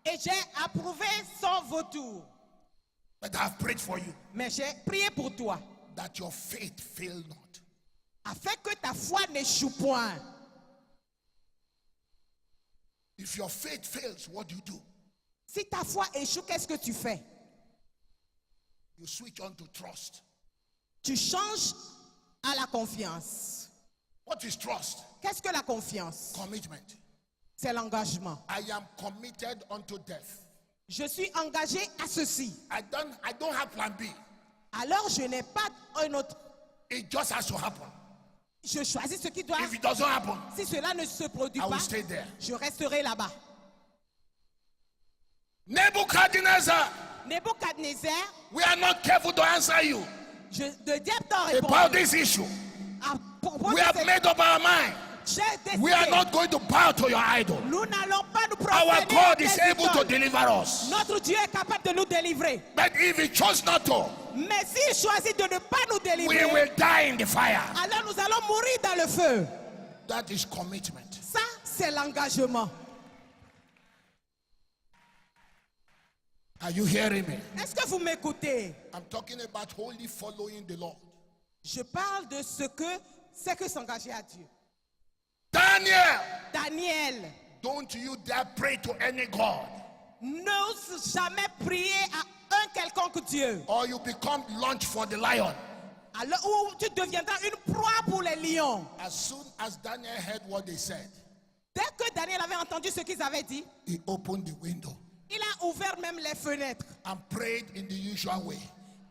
Et j'ai approuvé son vautour. But I have prayed for you Mais j'ai prié pour toi. that your faith fail not. Afin que ta foi n'échoue point. If your faith fails, what do? Si ta foi échoue, qu'est-ce que tu fais? You switch on to trust. Tu changes à la confiance. What is trust? Qu'est-ce que la confiance? Commitment. C'est l'engagement. I am committed unto death. Je suis engagé à ceci. I don't have plan B. Alors je n'ai pas un autre. It just has to happen. Je choisis ce qui doit. If it doesn't happen, Si cela ne se produit I will pas, stay there. je resterai là-bas. Nebuchadnezzar, Nebuchadnezzar, we are not careful to answer you le diable t'a about répondu. this issue. À propos We de have cette- made up our mind. J'ai décidé. We are not going to bow to your idol. Nous n'allons pas nous Our prosterner God à is tes able to idoles. deliver us. Notre Dieu est capable de nous délivrer. But if he chose not to, Mais s'il choisit de ne pas nous we délivrer, will die in the fire. alors nous allons mourir dans le feu. That is commitment. Ça, c'est l'engagement. Are you hearing me? Est-ce que vous m'écoutez? I'm talking about wholly following the Lord. Je parle de ce que c'est que s'engager à Dieu. Daniel, Daniel, don't you dare pray to any God, n'ose jamais prier à un quelconque Dieu. or you become lunch for the lion. Alors où tu deviendras une proie pour les lions. As soon as Daniel heard what they said, Dès que Daniel avait entendu ce qu'ils avaient dit, he opened the window il a ouvert même les fenêtres and prayed in the usual way.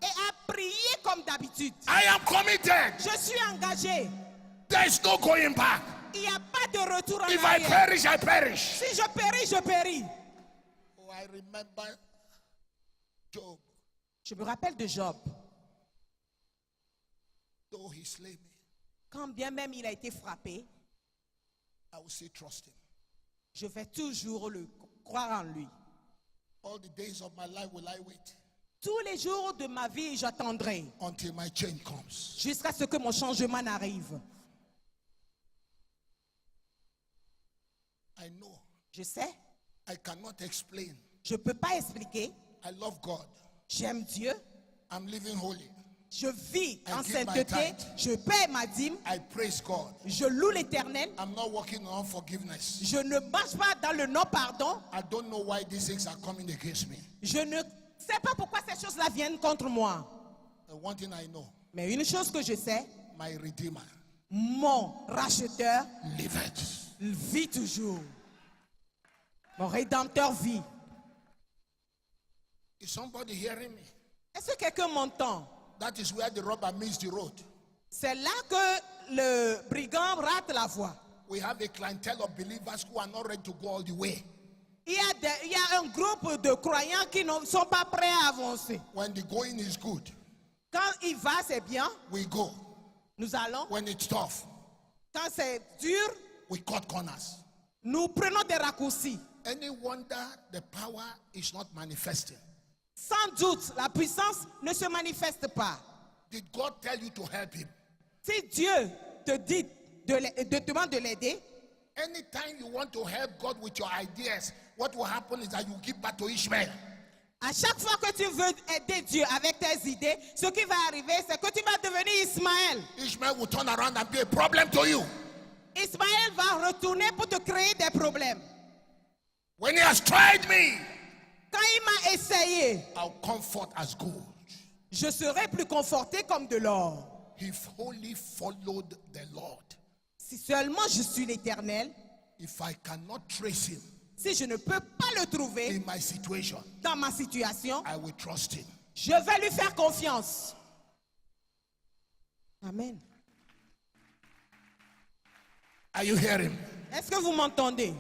et a prié comme d'habitude. I am committed. Je suis engagé. There is no going back. Il n'y a pas de retour en If I arrière. perish, I perish. Si je péris, je péris. Oh, I remember Job, Je me rappelle de Job. though he slay me, Quand bien même il a été frappé, I will say trust him. je vais toujours le croire en lui. All the days of my life will I wait Tous les jours de ma vie, j'attendrai until my change comes. jusqu'à ce que mon changement n'arrive. I know Je sais, I cannot explain. je ne peux pas expliquer. I love God. J'aime Dieu. I'm living holy. Je vis I en give my sainteté. tithe. Je paie ma dîme. I praise God. Je loue l'Éternel. I'm not walking on forgiveness. Je ne marche pas dans le non-pardon. I don't know why these things are coming against me. Je ne sais pas pourquoi ces choses-là viennent contre moi. The one thing I know, Mais une chose que je sais, my Redeemer mon racheteur liveth. vit toujours. Mon rédempteur vit. Is somebody hearing me? Est-ce que quelqu'un m'entend? That is where the robber missed the road. C'est là que le brigand rate la voie. We have a clientele of believers who are not ready to go all the way. Il y a un groupe de croyants qui ne sont pas prêts à avancer. When the going is good, Quand il va, c'est bien. we go. Nous allons. When it's tough, Quand c'est dur, we cut corners. nous prenons des raccourcis. Any wonder the power is not manifesting? Sans doute, la puissance ne se manifeste pas. Did God tell you to help him? Si Dieu te dit te demande de l'aider, Anytime you want to help God with your ideas, what will happen is that you give back to Ishmael. à chaque fois que tu veux aider Dieu avec tes idées, ce qui va arriver, c'est que tu vas devenir Ismaël. Ishmael will turn around and be a problem to you. Ismaël va retourner pour te créer des problèmes. When he has tried me, Quand il m'a essayé, I'll comfort as gold. je serai plus conforté comme de l'or. He wholly followed the Lord. Si seulement je suis l'Éternel, If I cannot trace him si je ne peux pas le trouver in my situation, dans ma situation, I will trust him. je vais lui faire confiance. Amen. Are you hearing? Est-ce que vous m'entendez?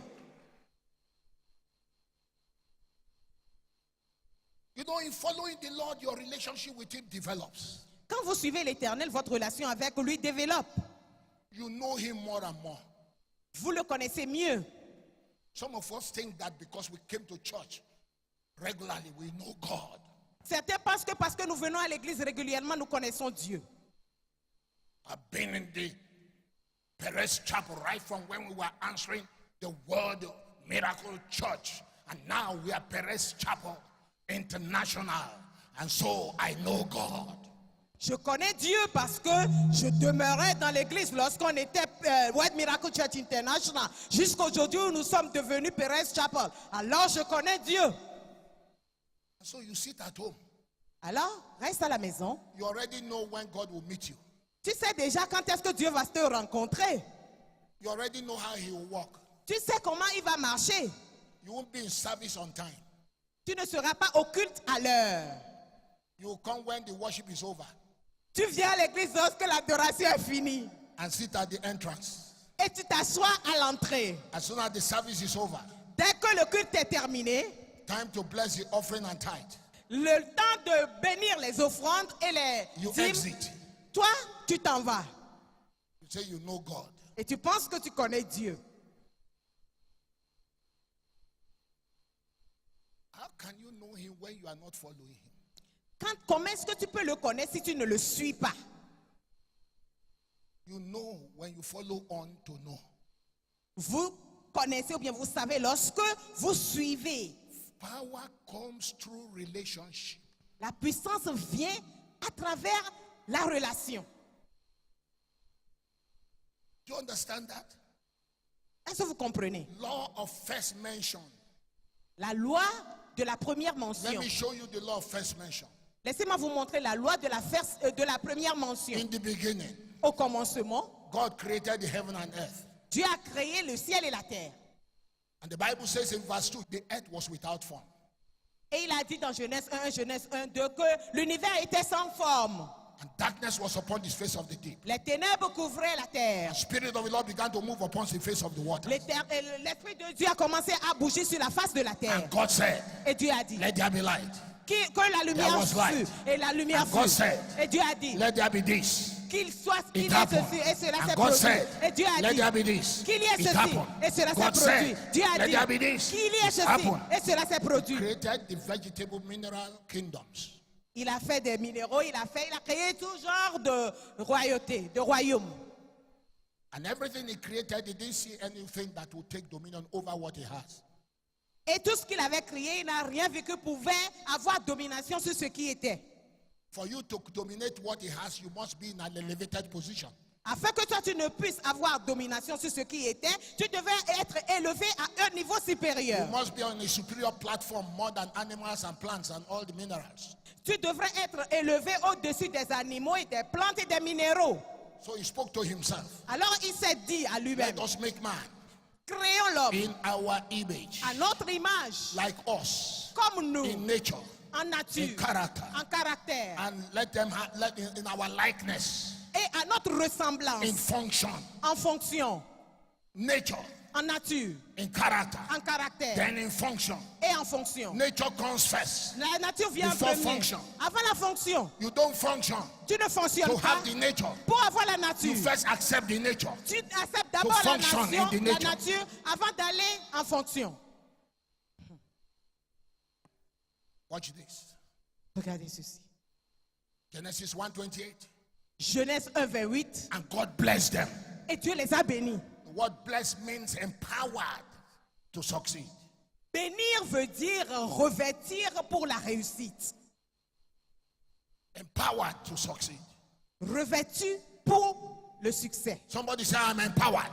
You know, in following the Lord, your relationship with him develops. Quand vous suivez l'Éternel, votre relation avec lui développe. You know him more and more. Vous le connaissez mieux. Some of us think that because we came to church regularly, we know God. Certains pensent que parce que nous venons à l'église régulièrement, nous connaissons Dieu. I've been in the Perez Chapel right from when we were answering the word Miracle Church. And now we are Perez Chapel International. And so I know God. Je connais Dieu parce que je demeurais dans l'église lorsqu'on était Word Miracle Church International. Jusqu'à aujourd'hui où nous sommes devenus Perez Chapel. Alors je connais Dieu. And so you sit at home. Alors, reste à la maison. You already know when God will meet you. Tu sais déjà quand est-ce que Dieu va te rencontrer. You already know how he will walk. Tu sais comment il va marcher. You won't be in service on time. Tu ne seras pas au culte à l'heure. You will come when the worship is over Tu viens à l'église lorsque l'adoration est finie. and sit at the entrance. Et tu t'assois à l'entrée. As soon as the service is over, Dès que le culte est terminé, time to bless the offering and tithe. le temps de bénir les offrandes et les You dîmes, exit. toi, tu t'en vas. You say you know God. Et tu penses que tu connais Dieu. How can you know him when you are not following him? Comment est-ce que tu peux le connaître si tu ne le suis pas? You know when you follow on to know. Vous connaissez ou bien vous savez lorsque vous suivez. Power comes through relationship. La puissance vient à travers la relation. Do you understand that? Est-ce que vous comprenez? Law of first mention. La loi de la première Let mention. me show you the law of first mention. Laissez-moi vous montrer la loi de la première mention. In the beginning, Au commencement, God created the heaven and earth. Dieu a créé le ciel et la terre. And the Bible says in verse 2, the earth was without form. Et il a dit dans Genèse 1, Genèse 1, 2 que l'univers était sans forme. And darkness was upon the face of the deep. Les ténèbres couvraient la terre. The Spirit of the Lord began to move upon the face of the water. L'Esprit de Dieu a commencé à bouger sur la face de la terre. And God said, Et Dieu a dit let there be light. que la There lumière was light. fut. Et la lumière And God fut. said, Et Dieu a dit let there be this. qu'il soit It qu'il y ait happened. ceci et cela And s'est God produit. said, Et Dieu a let dit there be this. qu'il y ait It ceci happened. et cela s'est God produit. said, Dieu a let there be dit this. qu'il y ait It ceci happened. et cela s'est produit. Created the vegetable mineral kingdoms. Il a fait des minéraux, il a créé tout genre de royauté, de royaume. And everything he created, he didn't see anything that would take dominion over what he has. Et tout ce qu'il avait créé, il n'a rien vu que pouvait avoir domination sur ce qui était. For you to dominate what he has, you must be in an elevated position. Afin que toi tu ne puisses avoir domination sur ce qui était, tu devais être élevé à un niveau You supérieur. must be on a superior platform more than animals and plants and all the minerals. Tu devrais être élevé au-dessus des animaux et des plantes et des minéraux. So he spoke to himself. Alors il s'est dit à lui-même, Let us make man créons l'homme in our image, à notre image, like us, comme nous, in nature, en nature, in character, en caractère, and let them let in our likeness, et à notre ressemblance, in function, en fonction, nature, en nature, in character, en caractère then in function. et en fonction. Nature comes first. La nature vient en Before premier. function. Avant la fonction, You don't function tu ne fonctionnes to pas. have the nature. Pour avoir la You nature, first accept the nature. tu acceptes d'abord la function in the nature. nature avant d'aller en fonction. Watch this. Regardez ceci. Genesis 1:28. Genèse 1, 28. And God blessed them. Et Dieu les a bénis. The word blessed means empowered to succeed. Bénir veut dire revêtir pour la réussite. Empowered to succeed. Revêtu pour le succès. Somebody say, I'm empowered.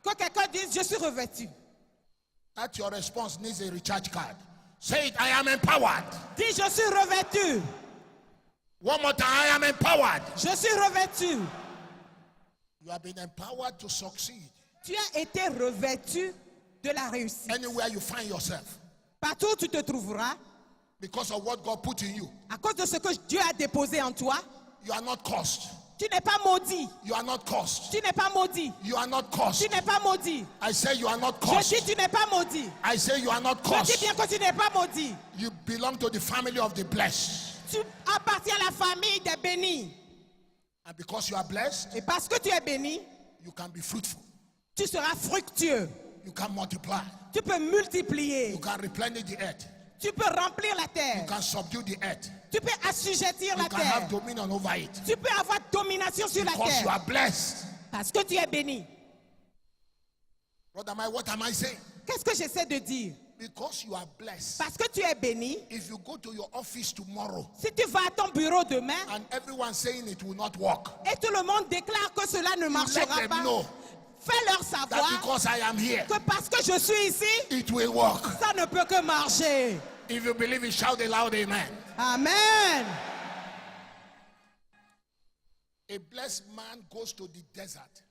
Quand quelqu'un dit je suis revêtu, That your response needs a recharge card. Say it, I am empowered. dis je suis revêtu. One more time, I am empowered. Je suis revêtu. You have been empowered to succeed. Tu as été revêtu de la réussite. Anywhere you find yourself. Partout où tu te trouveras, Because of what God put in you. à cause de ce que Dieu a déposé en toi, You are not cursed. tu n'es pas maudit. You are not cursed. Tu n'es pas maudit. You are not Tu cursed. n'es pas maudit. I say you are not Je cursed. dis tu n'es pas maudit. I say you are not Je dis cursed. bien que tu n'es pas maudit. You belong to the family of the blessed. Tu appartiens à la famille des bénis. And because you are blessed, Et parce que tu es béni, you can be fruitful. tu seras fructueux. You can multiply. Tu peux multiplier. You can replenish the earth. Tu peux remplir la You terre. can subdue the earth. Tu peux assujettir la You can have terre. dominion over it. Tu peux avoir domination sur la Because you terre. are blessed. Parce que tu es béni. What am I saying? Qu'est-ce que j'essaie de dire? Because you are blessed. Parce que tu es béni. If you go to your office tomorrow Si tu vas à ton bureau demain and everyone saying it will not work, et tout le monde déclare que cela ne let marchera them pas, know fais-leur that savoir because I am here, que parce que je suis ici, it will work. ça ne peut que marcher. If you believe it, shout a loud amen. Amen. A blessed man goes to the desert.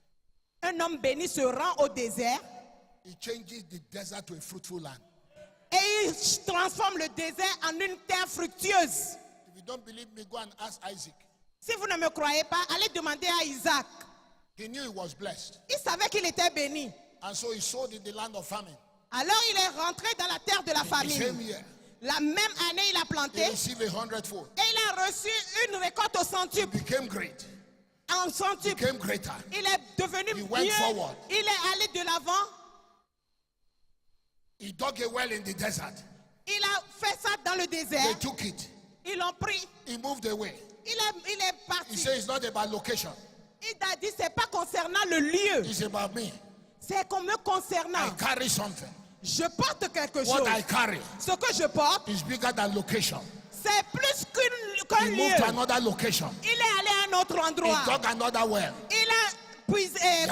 Un homme béni se rend au désert He changes the desert to a fruitful land. et il transforme le désert en une terre fructueuse. If you don't believe me, go and ask Isaac. Si vous ne me croyez pas, allez demander à Isaac. He knew he was blessed. Il savait qu'il était béni. And so he sowed in the land of famine. Alors il est rentré dans la terre de la The same famine. year, La même année, il a planté he received 100-fold. et il a reçu une récolte au centuple. Became great. En centuple. Became greater. Il est devenu He went mieux. forward. Il est allé de l'avant. He dug a well in the desert. Il a fait ça dans le They désert. took it. Ils l'ont pris. He moved away. Il est He parti. said it's not about location. Il a dit c'est pas concernant le lieu. It's about me. C'est comme me I concernant. carry something. Je porte quelque What chose. I carry Ce que je porte, is bigger than location. c'est plus qu'un He moved to lieu. another location. Il est allé à un autre He endroit. dug another well. Il a was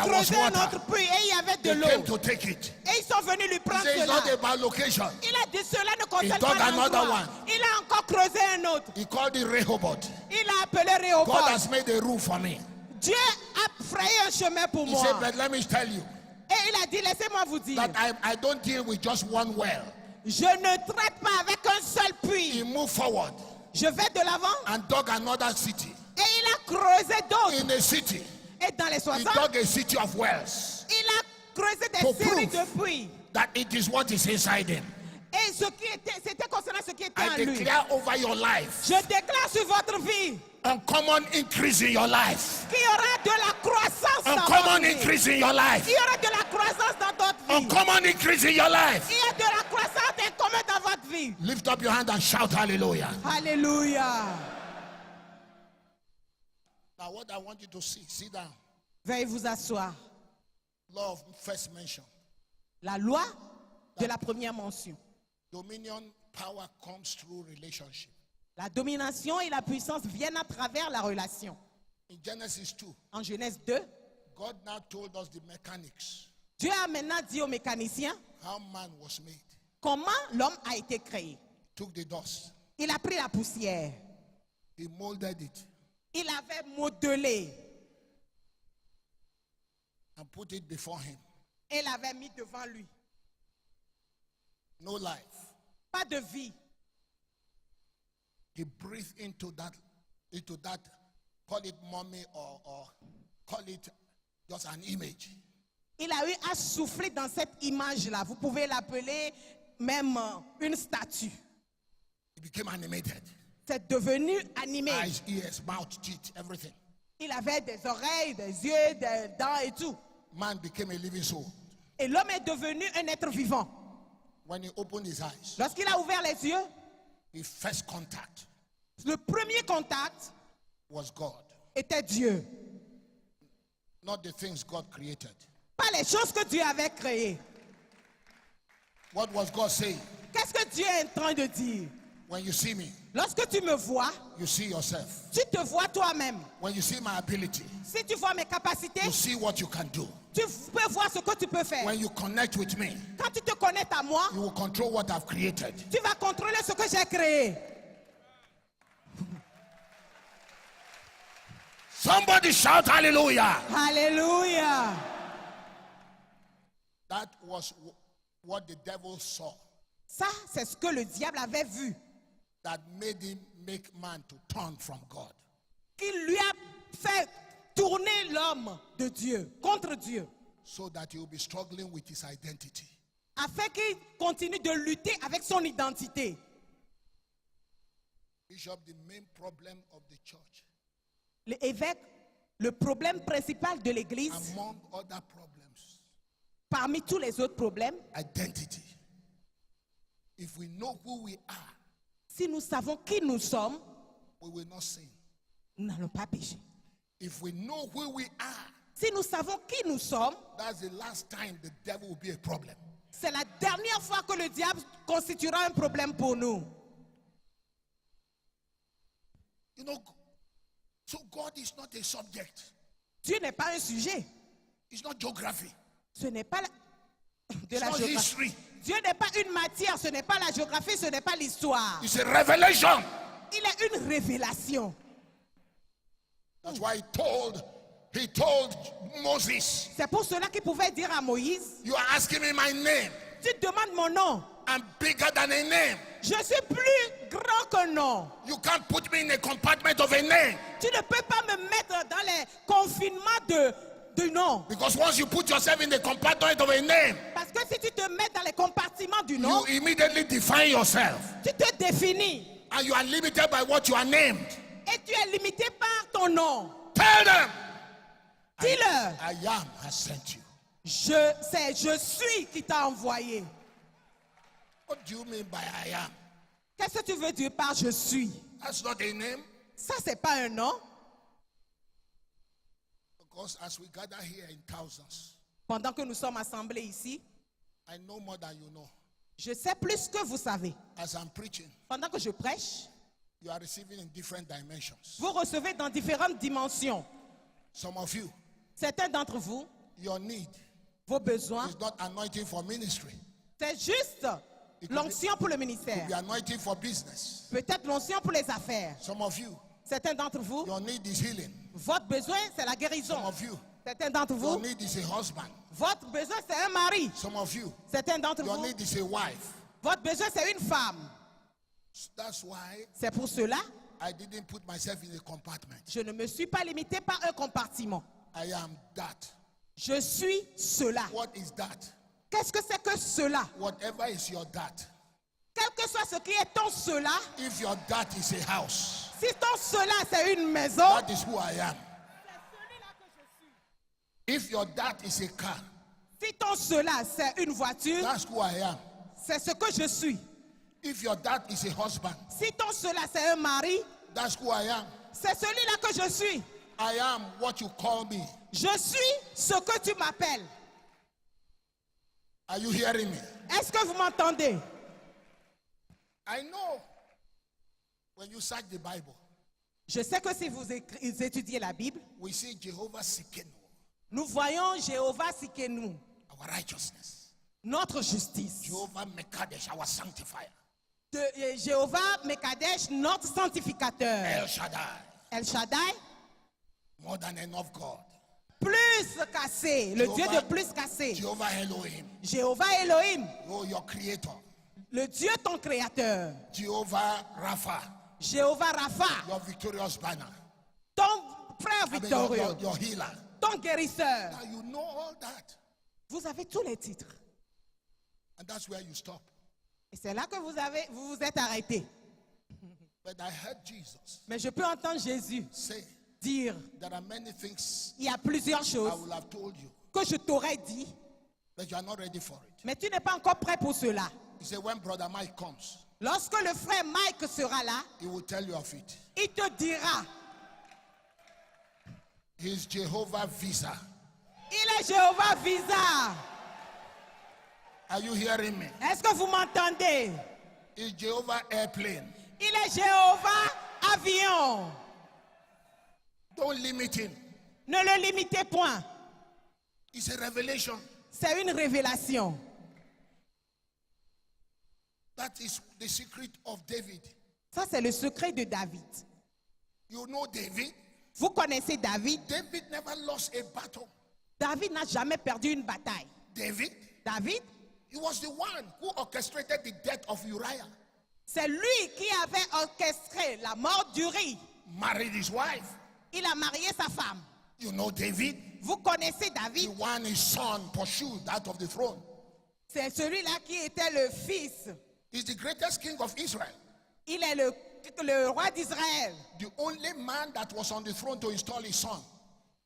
creusé un water. autre puits et il y avait de They l'eau. came to take it. Et ils sont venus lui He prendre said it's cela. not about location. Il a dit cela ne concerne He dug pas another l'endroit. one. Il a encore creusé un autre. He called it Rehoboth. Il a appelé God Réhoboth. has made a roof for me. Dieu a frayé un chemin pour He moi. said, but let me tell you Et il a dit, laissez-moi vous dire, that I don't deal with just one well. je ne traite pas avec un seul puits. He moved forward Je vais de l'avant and dug another city. et il a creusé d'autres. In a city, Et dans les he 60, dug a city of wells. il a creusé To des séries prove de puits. that it is what is inside him. Et ce qui était, c'était concernant ce qui était en I lui. declare over your life Je déclare sur votre vie uncommon increase in your life. qu'il y aura de la croissance dans Uncommon votre vie. increase in your life. Il y aura de la croissance dans votre vie. Uncommon increase in your life. Il y a de la croissance incommune dans votre vie. Lift up your hand and shout hallelujah. Alléluia. Now what I want you to see, sit down. Veuillez vous asseoir. Law of first mention. La loi de la première mention. Dominion power comes through relationship. La domination et la puissance viennent à travers la relation. In Genesis 2, En Genèse 2, God now told us the mechanics, Dieu a maintenant dit aux mécaniciens how man was made. comment l'homme a été créé. Took the dust, Il a pris la poussière. he molded it Il avait modelé and put it before him. et l'avait mis devant lui. No life. Pas de vie. He breathed into that, call it mummy or call it just an image. Il a eu à souffler dans cette image-là. Vous pouvez l'appeler même une statue. It became animated. C'est devenu animé. Eyes, ears, mouth, teeth, everything. Il avait des oreilles, des yeux, des dents et tout. Man became a living soul. Et l'homme est devenu un être vivant. When he opened his eyes, Lorsqu'il a ouvert les yeux, his first contact Le premier contact was God, était Dieu. not the things God created. Pas les choses que Dieu avait créées. What was God saying? Qu'est-ce que Dieu est en train de dire? When you see me, Lorsque tu me vois, you see yourself. tu te vois toi-même. When you see my ability, Si tu vois mes capacités, you see what you can do. tu peux voir ce que tu peux faire. When you connect with me, Quand tu te connectes à moi, you will control what I've created. tu vas contrôler ce que j'ai créé. Somebody shout hallelujah. Alléluia. That was what the devil saw Ça, c'est ce que le diable avait vu, that made him make man to turn from God. qui lui a fait tourner l'homme de Dieu, contre Dieu, So that he will be struggling with his identity. afin qu'il continue de lutter avec son identité. Bishop, the main problem of the church, L'évêque, le problème principal de l'Église, among other problems, parmi tous les autres problèmes, identity. If we know who we are, si nous savons qui nous sommes, we will not sin. nous n'allons pas pécher. If we know who we are, Si nous savons qui nous sommes, that's the last time the devil will be a problem. c'est la dernière fois que le diable constituera un problème pour nous. You know, so God is not a subject. Dieu n'est pas un sujet. It's not geography. Ce n'est pas de It's la not géographie. history. Dieu n'est pas une matière, ce n'est pas la géographie, ce n'est pas l'histoire. It's a revelation. Il est une révélation. That's why he told Moses, C'est pour cela qu'il pouvait dire à Moïse, you are asking me my name. tu demandes mon nom. I'm bigger than a name. Je suis plus grand qu'un nom. You can't put me in a compartment of a name. Tu ne peux pas me mettre dans les confinements de nom. Because once you put yourself in the compartment of a name, Parce que si tu te mets dans les compartiments du nom, you immediately define yourself. tu te définis. And you are limited by what you are named. Et tu es limité par ton nom. Tell them, Dis-leur, I am has sent you. je suis qui t'a envoyé. What do you mean by I am? Qu'est-ce que tu veux dire par je suis? That's not a name. Ça, c'est pas un nom. Because as we gather here in thousands, Pendant que nous sommes assemblés ici, I know more than you know. je sais plus que vous savez. As I'm preaching, Pendant que je prêche, you are receiving in different dimensions. vous recevez dans différentes dimensions. Some of you, Certains d'entre vous, your need vos besoins, is not anointing for ministry. c'est juste l'onction pour le ministère. The anointing for business. Peut-être l'onction pour les affaires. Some of you, Certains d'entre vous, your need is healing. votre besoin, c'est la guérison. Some of you, Certains d'entre your vous, need is a husband. votre besoin, c'est un mari. Some of you, Certains d'entre your vous, need is a wife. votre besoin, c'est une femme. That's why C'est pour cela, I didn't put myself in a compartment. je ne me suis pas limité par un compartiment. I am that. Je suis cela. What is that? Qu'est-ce que c'est que cela? Whatever is your that. Quel que soit ce qui est ton cela, If your that is a house, si ton cela c'est une maison, that is who I am. If your that is a car, si ton cela c'est une voiture, that's who I am. c'est ce que je suis. If your that is a husband, Si ton cela c'est un mari, that's who I am. c'est celui-là que je suis. I am what you call me. Je suis ce que tu m'appelles. Are you hearing me? Est-ce que vous m'entendez? I know when you search the Bible, Je sais que si vous étudiez la Bible, we see Jehovah Sikenu, nous voyons Jéhovah Sikenu, our righteousness. notre justice. Jehovah Mekadesh, our sanctifier. Jéhovah Mekadesh, notre sanctificateur. El Shaddai, El Shaddai, more than enough God. plus cassé, le Dieu de plus cassé. Jehovah Elohim, Jéhovah Elohim, oh, your creator. le Dieu ton créateur. Jehovah Rapha, Jéhovah Rapha, your victorious banner. ton frère I mean, victorieux, your healer. ton guérisseur. Now you know all that. Vous avez tous les titres. And that's where you stop. Et c'est là que vous vous êtes arrêté. But I heard Jesus Mais je peux entendre Jésus say, dire, there are many things il y a plusieurs I choses will have told you, que je t'aurais dit, but you are not ready for it. mais tu n'es pas encore prêt pour cela. He said, when Brother Mike comes, Lorsque le frère Mike sera là, he will tell you of it. il te dira. He's Jehovah Visa. Il est Jéhovah Visa. Are you hearing me? Est-ce que vous m'entendez? He's Jehovah Airplane. Il est Jéhovah Avion. Don't limit him. Ne le limitez point. It's a revelation. C'est une révélation. That is the secret of David. Ça, c'est le secret de David. You know David? Vous connaissez David? David never lost a battle. David n'a jamais perdu une bataille. David, David, he was the one who orchestrated the death of Uriah, c'est lui qui avait orchestré la mort d'Uri. married his wife. Il a marié sa femme. You know David? Vous connaissez He David? won his son pursued out of the throne. C'est celui-là qui était le fils. He's the greatest king of Israel. Il est le roi d'Israël. The only man that was on the throne to install his son.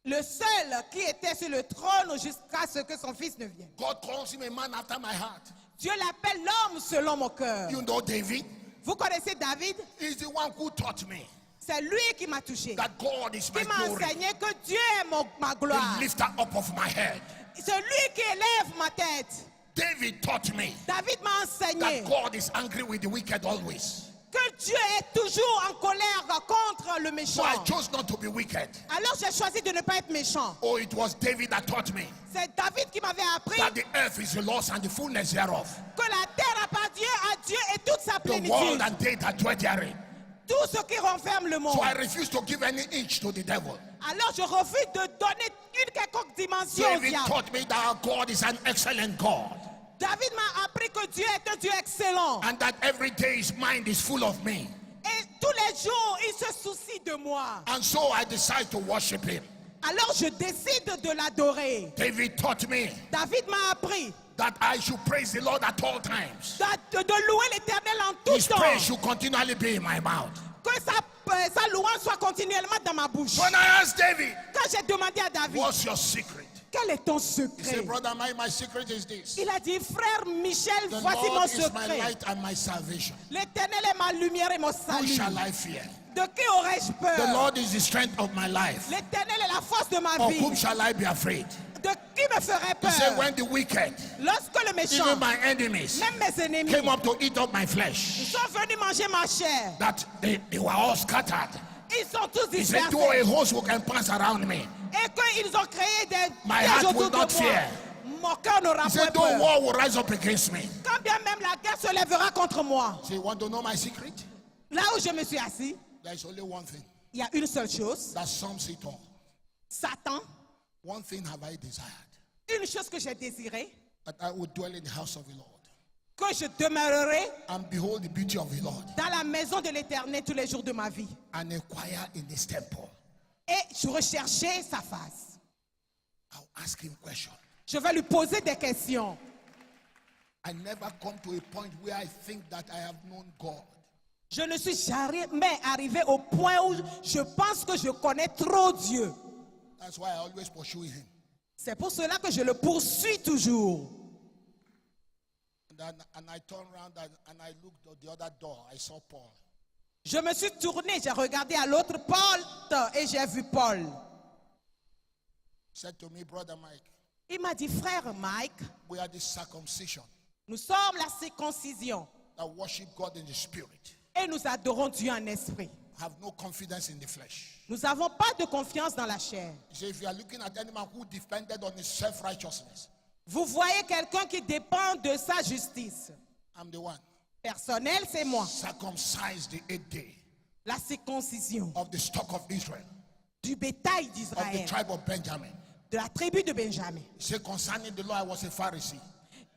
Le seul qui était sur le trône jusqu'à ce que son fils ne vienne. God calls him a man after my heart. Dieu l'appelle l'homme selon mon cœur. You know David? Vous connaissez David? He's the one who taught me C'est lui qui m'a touché. that God is my Qui m'a glory, enseigné que Dieu est ma gloire. the lifter up of my head. C'est lui qui élève ma tête. David taught me David m'a enseigné that God is angry with the wicked always. que Dieu est toujours en colère contre le So méchant. I chose not to be wicked. Alors j'ai choisi de ne pas être méchant. Oh, it was David that taught me C'est David qui m'avait appris that the earth is the Lord's and the fullness thereof, que la terre appartient à Dieu et toute sa the world plénitude. and they that dwell therein. Tout ce qui renferme le monde. So I refuse to give any inch to the devil. Alors je refuse de donner une quelconque dimension au David diable. taught me that our God is an excellent God, David m'a appris que Dieu est un Dieu excellent. and that every day his mind is full of me. Et tous les jours, il se soucie de moi. And so I decide to worship him. Alors je décide de l'adorer. David taught me David m'a appris that I should praise the Lord at all times. de louer l'Éternel en tout His temps. praise should continually be in my mouth. Que sa louange soit continuellement dans ma bouche. When I asked David, Quand j'ai demandé à David, what's your secret? quel est ton He said, secret? brother, my secret is this. Il a dit, frère Michel, The voici mon Lord is my secret. light and my salvation. L'Éternel est ma lumière et mon Who salut. shall I fear? De qui aurais-je The peur? Lord is the strength of my life. L'Éternel est la force de ma Of vie. whom shall I be afraid? De qui me ferait He said, peur? when the wicked, Lorsque le méchant, even my enemies, même mes ennemis, came up to eat up my ils flesh, sont venus manger ma chair. that they were all scattered. Ils sont tous He said, though a dispersés. host who can pass around me. Et qu'ils ont créé des My pièges heart autour will de not moi. fear. Mon cœur n'aura He pas said, though peur. war will rise up against me. Quand bien même la guerre se lèvera contre moi. So you want to know my secret? Là où je me suis assis, There is only one thing il y a une seule chose. that sums it all. Satan, One thing have I desired, une chose que j'ai désirée, that I would dwell in the house of the Lord que je demeurerai and behold the beauty of the Lord dans la maison de l'Éternel tous les jours de ma vie. and inquire in his temple. Et je recherchais sa face. I'll ask him questions. Je vais lui poser des questions. I never come to a point where I think that I have known God. Je ne suis jamais arrivé au point où je pense que je connais trop Dieu. That's why I always pursue him. C'est pour cela que je le poursuis toujours. And I turned around and I looked at the other door. I saw Paul. Je me suis tourné, j'ai regardé à l'autre porte et j'ai vu Paul. He said to me, brother Mike, Il m'a dit, frère Mike, we are the circumcision nous sommes la circoncision that worship God in the spirit. et nous adorons Dieu en esprit. Have no confidence in the flesh. Nous n'avons pas de confiance dans la chair. He said, if you are looking at any man who depended on his self-righteousness, Vous voyez quelqu'un qui dépend de sa justice. I'm the one. Personnel, c'est moi. Circumcised the 8th day La circoncision of the stock of Israel, du bétail of the d'Israël, tribe of Benjamin. de la tribu de Benjamin. He said, concerning the law, I was a Pharisee.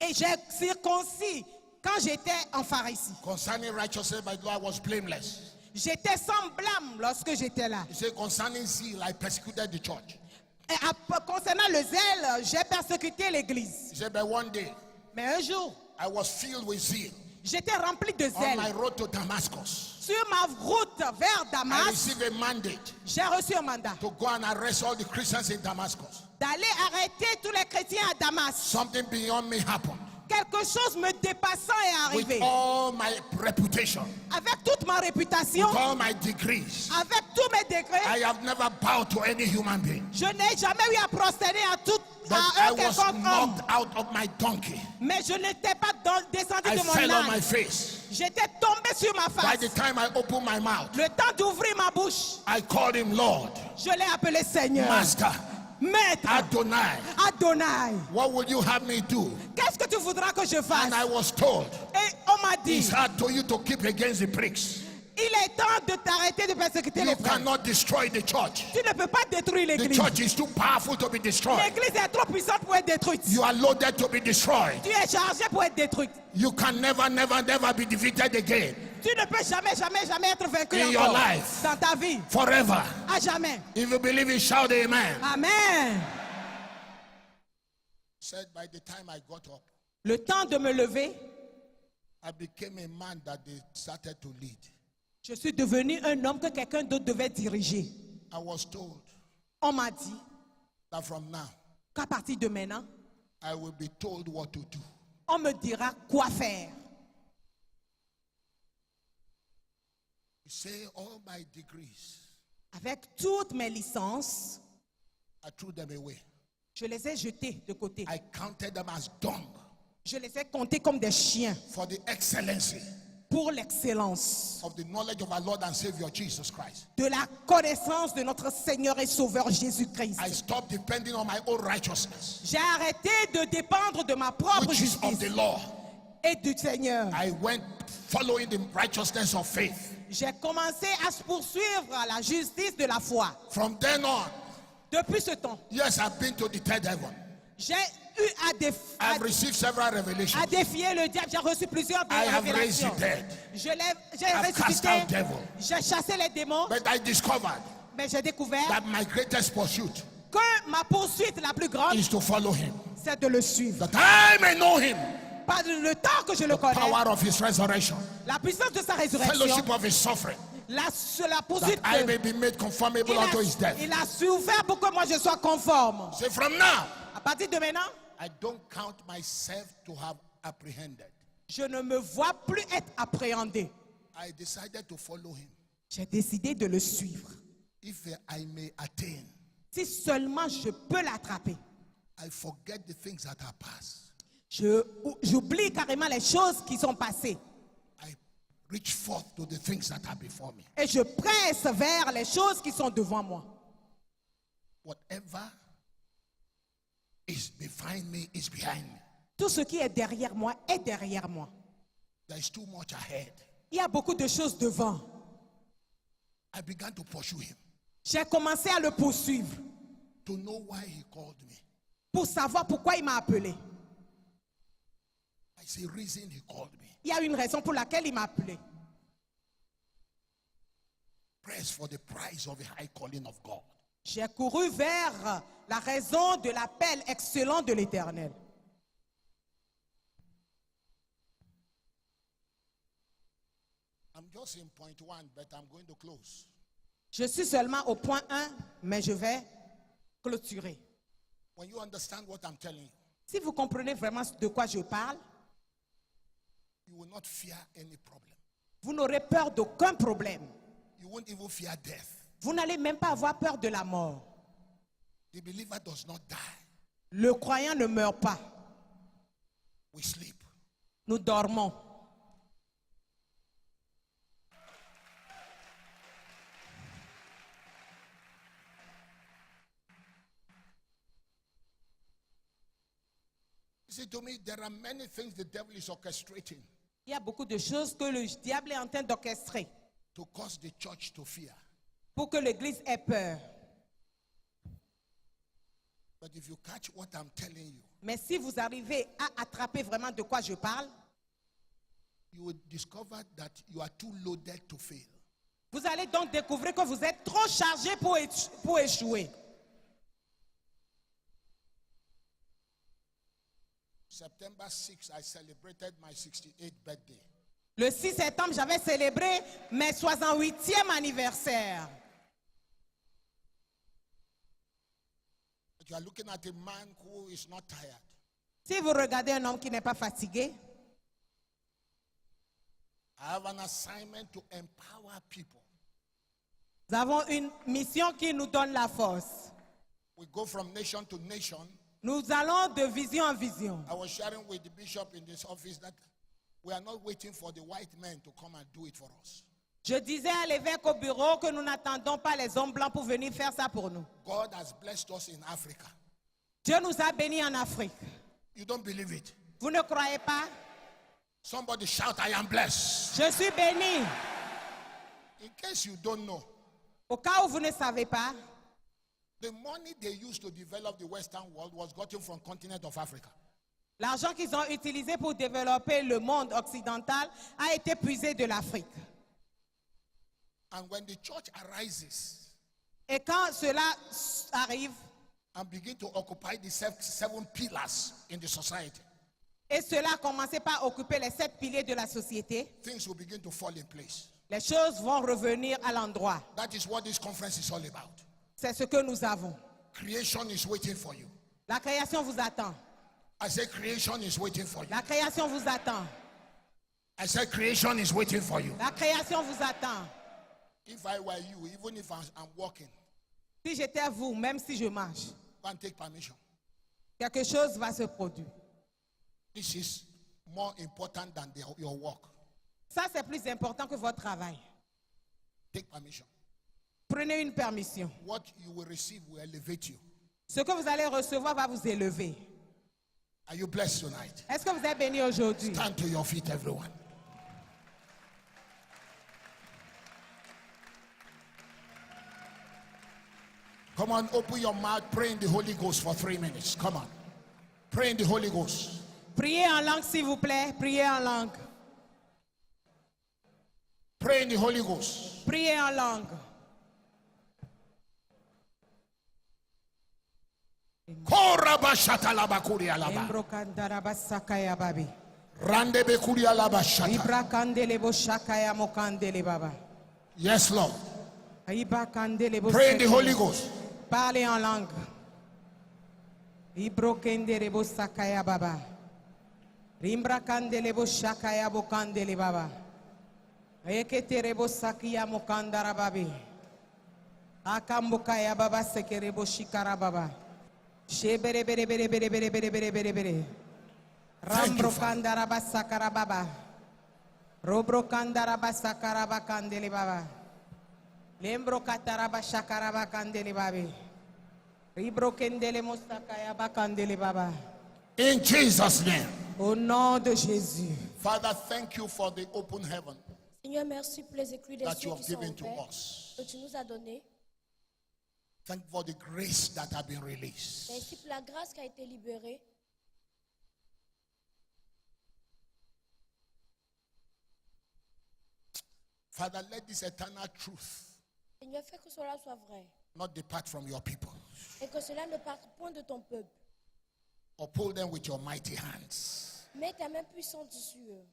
Et j'ai circoncis quand j'étais en Pharisee. Concerning righteousness by the law, I was blameless. J'étais sans blâme lorsque j'étais là. He said, concerning zeal, I persecuted the church. Et concernant le zèle, j'ai persécuté l'église. He said, but one day, Mais un jour, I was filled with zeal j'étais rempli de on my zèle. road to Damascus. Sur ma route vers I Damas, received a mandate j'ai reçu un mandat to go and arrest all the Christians in Damascus. d'aller arrêter tous les chrétiens à Damas. Something beyond me happened. quelque chose me dépassant est with arrivé. all my reputation, Avec toute ma réputation, with all my degrees. avec tous mes degrés, I have never bowed to any human being. je n'ai jamais eu à prosterner But I à un was quelconque homme. knocked out of my donkey. Mais je n'étais pas descendu I de mon fell on my âne. face. J'étais tombé sur ma By the face. time I opened my mouth, Le temps d'ouvrir ma bouche, I called him Lord, je l'ai appelé Seigneur, Master, Maître, Adonai. Adonai. What would you have me do? Qu'est-ce que tu voudras que je fasse? And I was told, Et on m'a dit, it's hard to you to keep against the pricks. il est temps de t'arrêter de persécuter You les frères. cannot destroy the church. Tu ne peux pas détruire The l'église. church is too powerful to be destroyed. L'église est trop puissante pour être détruite. You are loaded to be destroyed. Tu es chargé pour être détruite. You can never, never, never be defeated again. Tu ne peux jamais, jamais, jamais être vaincu In your encore life. dans ta vie. Forever. À jamais. If you believe it, shout amen. Amen. Said by the time I got up, Le temps de me lever, I became a man that they started to lead. je suis devenu un homme que quelqu'un d'autre devait diriger. I was told On m'a dit that from now, qu'à partir de maintenant, I will be told what to do. on me dira quoi faire. You say all my degrees, Avec toutes mes licences, I threw them away. je les ai jetées de côté. I counted them as dung Je les ai comptés comme des chiens for the excellency pour l'excellence of the knowledge of our Lord and Savior Jesus Christ. de la connaissance de notre Seigneur et Sauveur Jésus-Christ. I stopped depending on my own righteousness, J'ai arrêté de dépendre de ma propre which is of justice the law. et du Seigneur. I went following the righteousness of faith. J'ai commencé à poursuivre la justice de la foi. From then on, Depuis ce temps, yes, I've been to the third heaven. j'ai eu I've received several revelations. à défier le diable. J'ai reçu plusieurs I have raised révélations. the dead. J'ai I've cast ressuscité, out devil. j'ai chassé les démons, But I discovered mais j'ai découvert that my greatest pursuit que ma poursuite la plus grande, is to follow him. c'est de le suivre. That I may know him, Pas le temps que je le connais, power of his resurrection, la puissance de sa résurrection, fellowship of his suffering, la that poursuite I may de... be made conformable unto his death. Il a souffert pour que moi je sois conforme. Say from now, À partir de maintenant, I don't count myself to have apprehended. je ne me vois plus être appréhendé. I decided to follow him J'ai décidé de le suivre. if I may attain. Si seulement je peux l'attraper. I forget the things that are past. J'oublie carrément les choses qui sont passées. I reach forth to the things that are before me. Et je presse vers les choses qui sont devant moi. Whatever is behind me is behind me. Tout ce qui est derrière moi est derrière moi. There is too much ahead. Il y a beaucoup de choses devant. I began to pursue him J'ai commencé à le poursuivre to know why he called me. pour savoir pourquoi il m'a appelé. I say reason he called me. Il y a une raison pour laquelle il m'a appelé. Press for the prize of the high calling of God. J'ai couru vers la raison de l'appel excellent de l'Éternel. I'm just in point 1, but I'm going to close. Je suis seulement au point 1, mais je vais clôturer. When you understand what I'm telling you, Si vous comprenez vraiment de quoi je parle, you will not fear any problem. vous n'aurez peur d'aucun problème. You won't even fear death. Vous n'allez même pas avoir peur de la mort. The believer does not die. Le croyant ne meurt pas. We sleep. Nous dormons. You see, to me, there are many things the devil is orchestrating Il y a beaucoup de choses que le diable est en train d'orchestrer to cause the church to fear. pour que l'Église ait peur. But if you catch what I'm telling you, Mais si vous arrivez à attraper vraiment de quoi je parle, you will discover that you are too loaded to fail. vous allez donc découvrir que vous êtes trop chargé pour échouer. September 6, I celebrated my 68th birthday. Le 6 septembre, j'avais célébré mes 68e anniversaire. But you are looking at a man who is not tired. Si vous regardez un homme qui n'est pas fatigué, I have an assignment to empower people. nous avons une mission qui nous donne la force. We go from nation to nation. Nous allons de vision en vision. I was sharing with the bishop in this office that we are not waiting for the white men to come and do it for us. Je disais à l'évêque au bureau que nous n'attendons pas les hommes blancs pour venir faire ça pour nous. God has blessed us in Africa. Dieu nous a bénis en Afrique. You don't believe it? Vous ne croyez pas? Somebody shout, I am blessed. Je suis béni. In case you don't know, Au cas où vous ne savez pas, the money they used to develop the Western world was gotten from continent of Africa. l'argent qu'ils ont utilisé pour développer le monde occidental a été puisé de l'Afrique. And when the church arises Et quand cela arrive, and begin to occupy the seven pillars in the society, et cela a commencé par occuper les 7 piliers de la société, things will begin to fall in place. les choses vont revenir à l'endroit. That is what this conference is all about. C'est ce que nous avons. Creation is waiting for you. La création vous attend. I say creation is waiting for you. La création vous attend. I said creation is waiting for you. La création vous attend. If I were you, even if I'm walking, Si j'étais vous, même si je marche, go and take permission. quelque chose va se produire. This is more important than your work. Ça, c'est plus important que votre travail. Take permission. Prenez une permission. What you will receive will elevate you. Ce que vous allez recevoir va vous élever. Are you blessed tonight? Est-ce que vous êtes béni aujourd'hui? Stand to your feet, everyone. Come on, open your mouth, pray in the Holy Ghost for 3 minutes. Come on. Pray in the Holy Ghost. Priez en langue, s'il vous plaît. Priez en langue. Pray in the Holy Ghost. Priez en langue. Korabashatalabakurialaba. Embrokandarabasakaya babi. Randebekurialabashata. Ibrakandelebo shakaya mokandele baba. Yes, Lord. Ibrakandelebo Pray in the shakaya. Holy Ghost. Parlez en langue. Ibrokendelebo sakaya baba. Rimbrakandelebo shakaya bokandele baba. Eketerebo sakia mokandara babi. Akambokaya baba sekerebo shikara baba. Shebere bere bere bere bere bere bere bere bere. Thank you, Rambro Father. kandara basakara baba. Robro kandara basakara bakandele baba. Lembro katara bashakara bakandele babi. Ribro kendele mosakaya bakandele baba. In Jesus' name. Au nom de Jésus. Father, thank you for the open heaven Seigneur, merci pour les éclus des that cieux you qui have sont given to ouverts, us. que tu nous as donné. Thank you for the grace that have been released. Merci pour la grâce qui a été libérée. Father, let this eternal truth Seigneur, fais que cela soit vrai not depart from your people, et que cela ne parte point de ton peuple. uphold them with your mighty hands. Mets ta main puissante sur eux.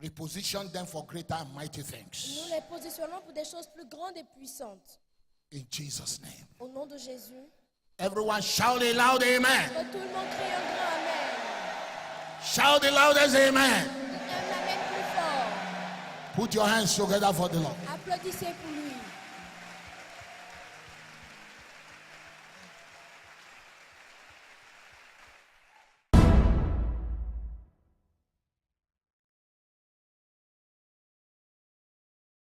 Reposition them for greater and mighty things. Nous les positionnons pour des choses plus grandes et puissantes. In Jesus' name. Au nom de Jésus. Everyone shout a loud amen. Que tout le monde crie un grand Amen. Shout the loudest amen. Un Amen plus fort. Put your hands together for the Lord. Applaudissez pour lui.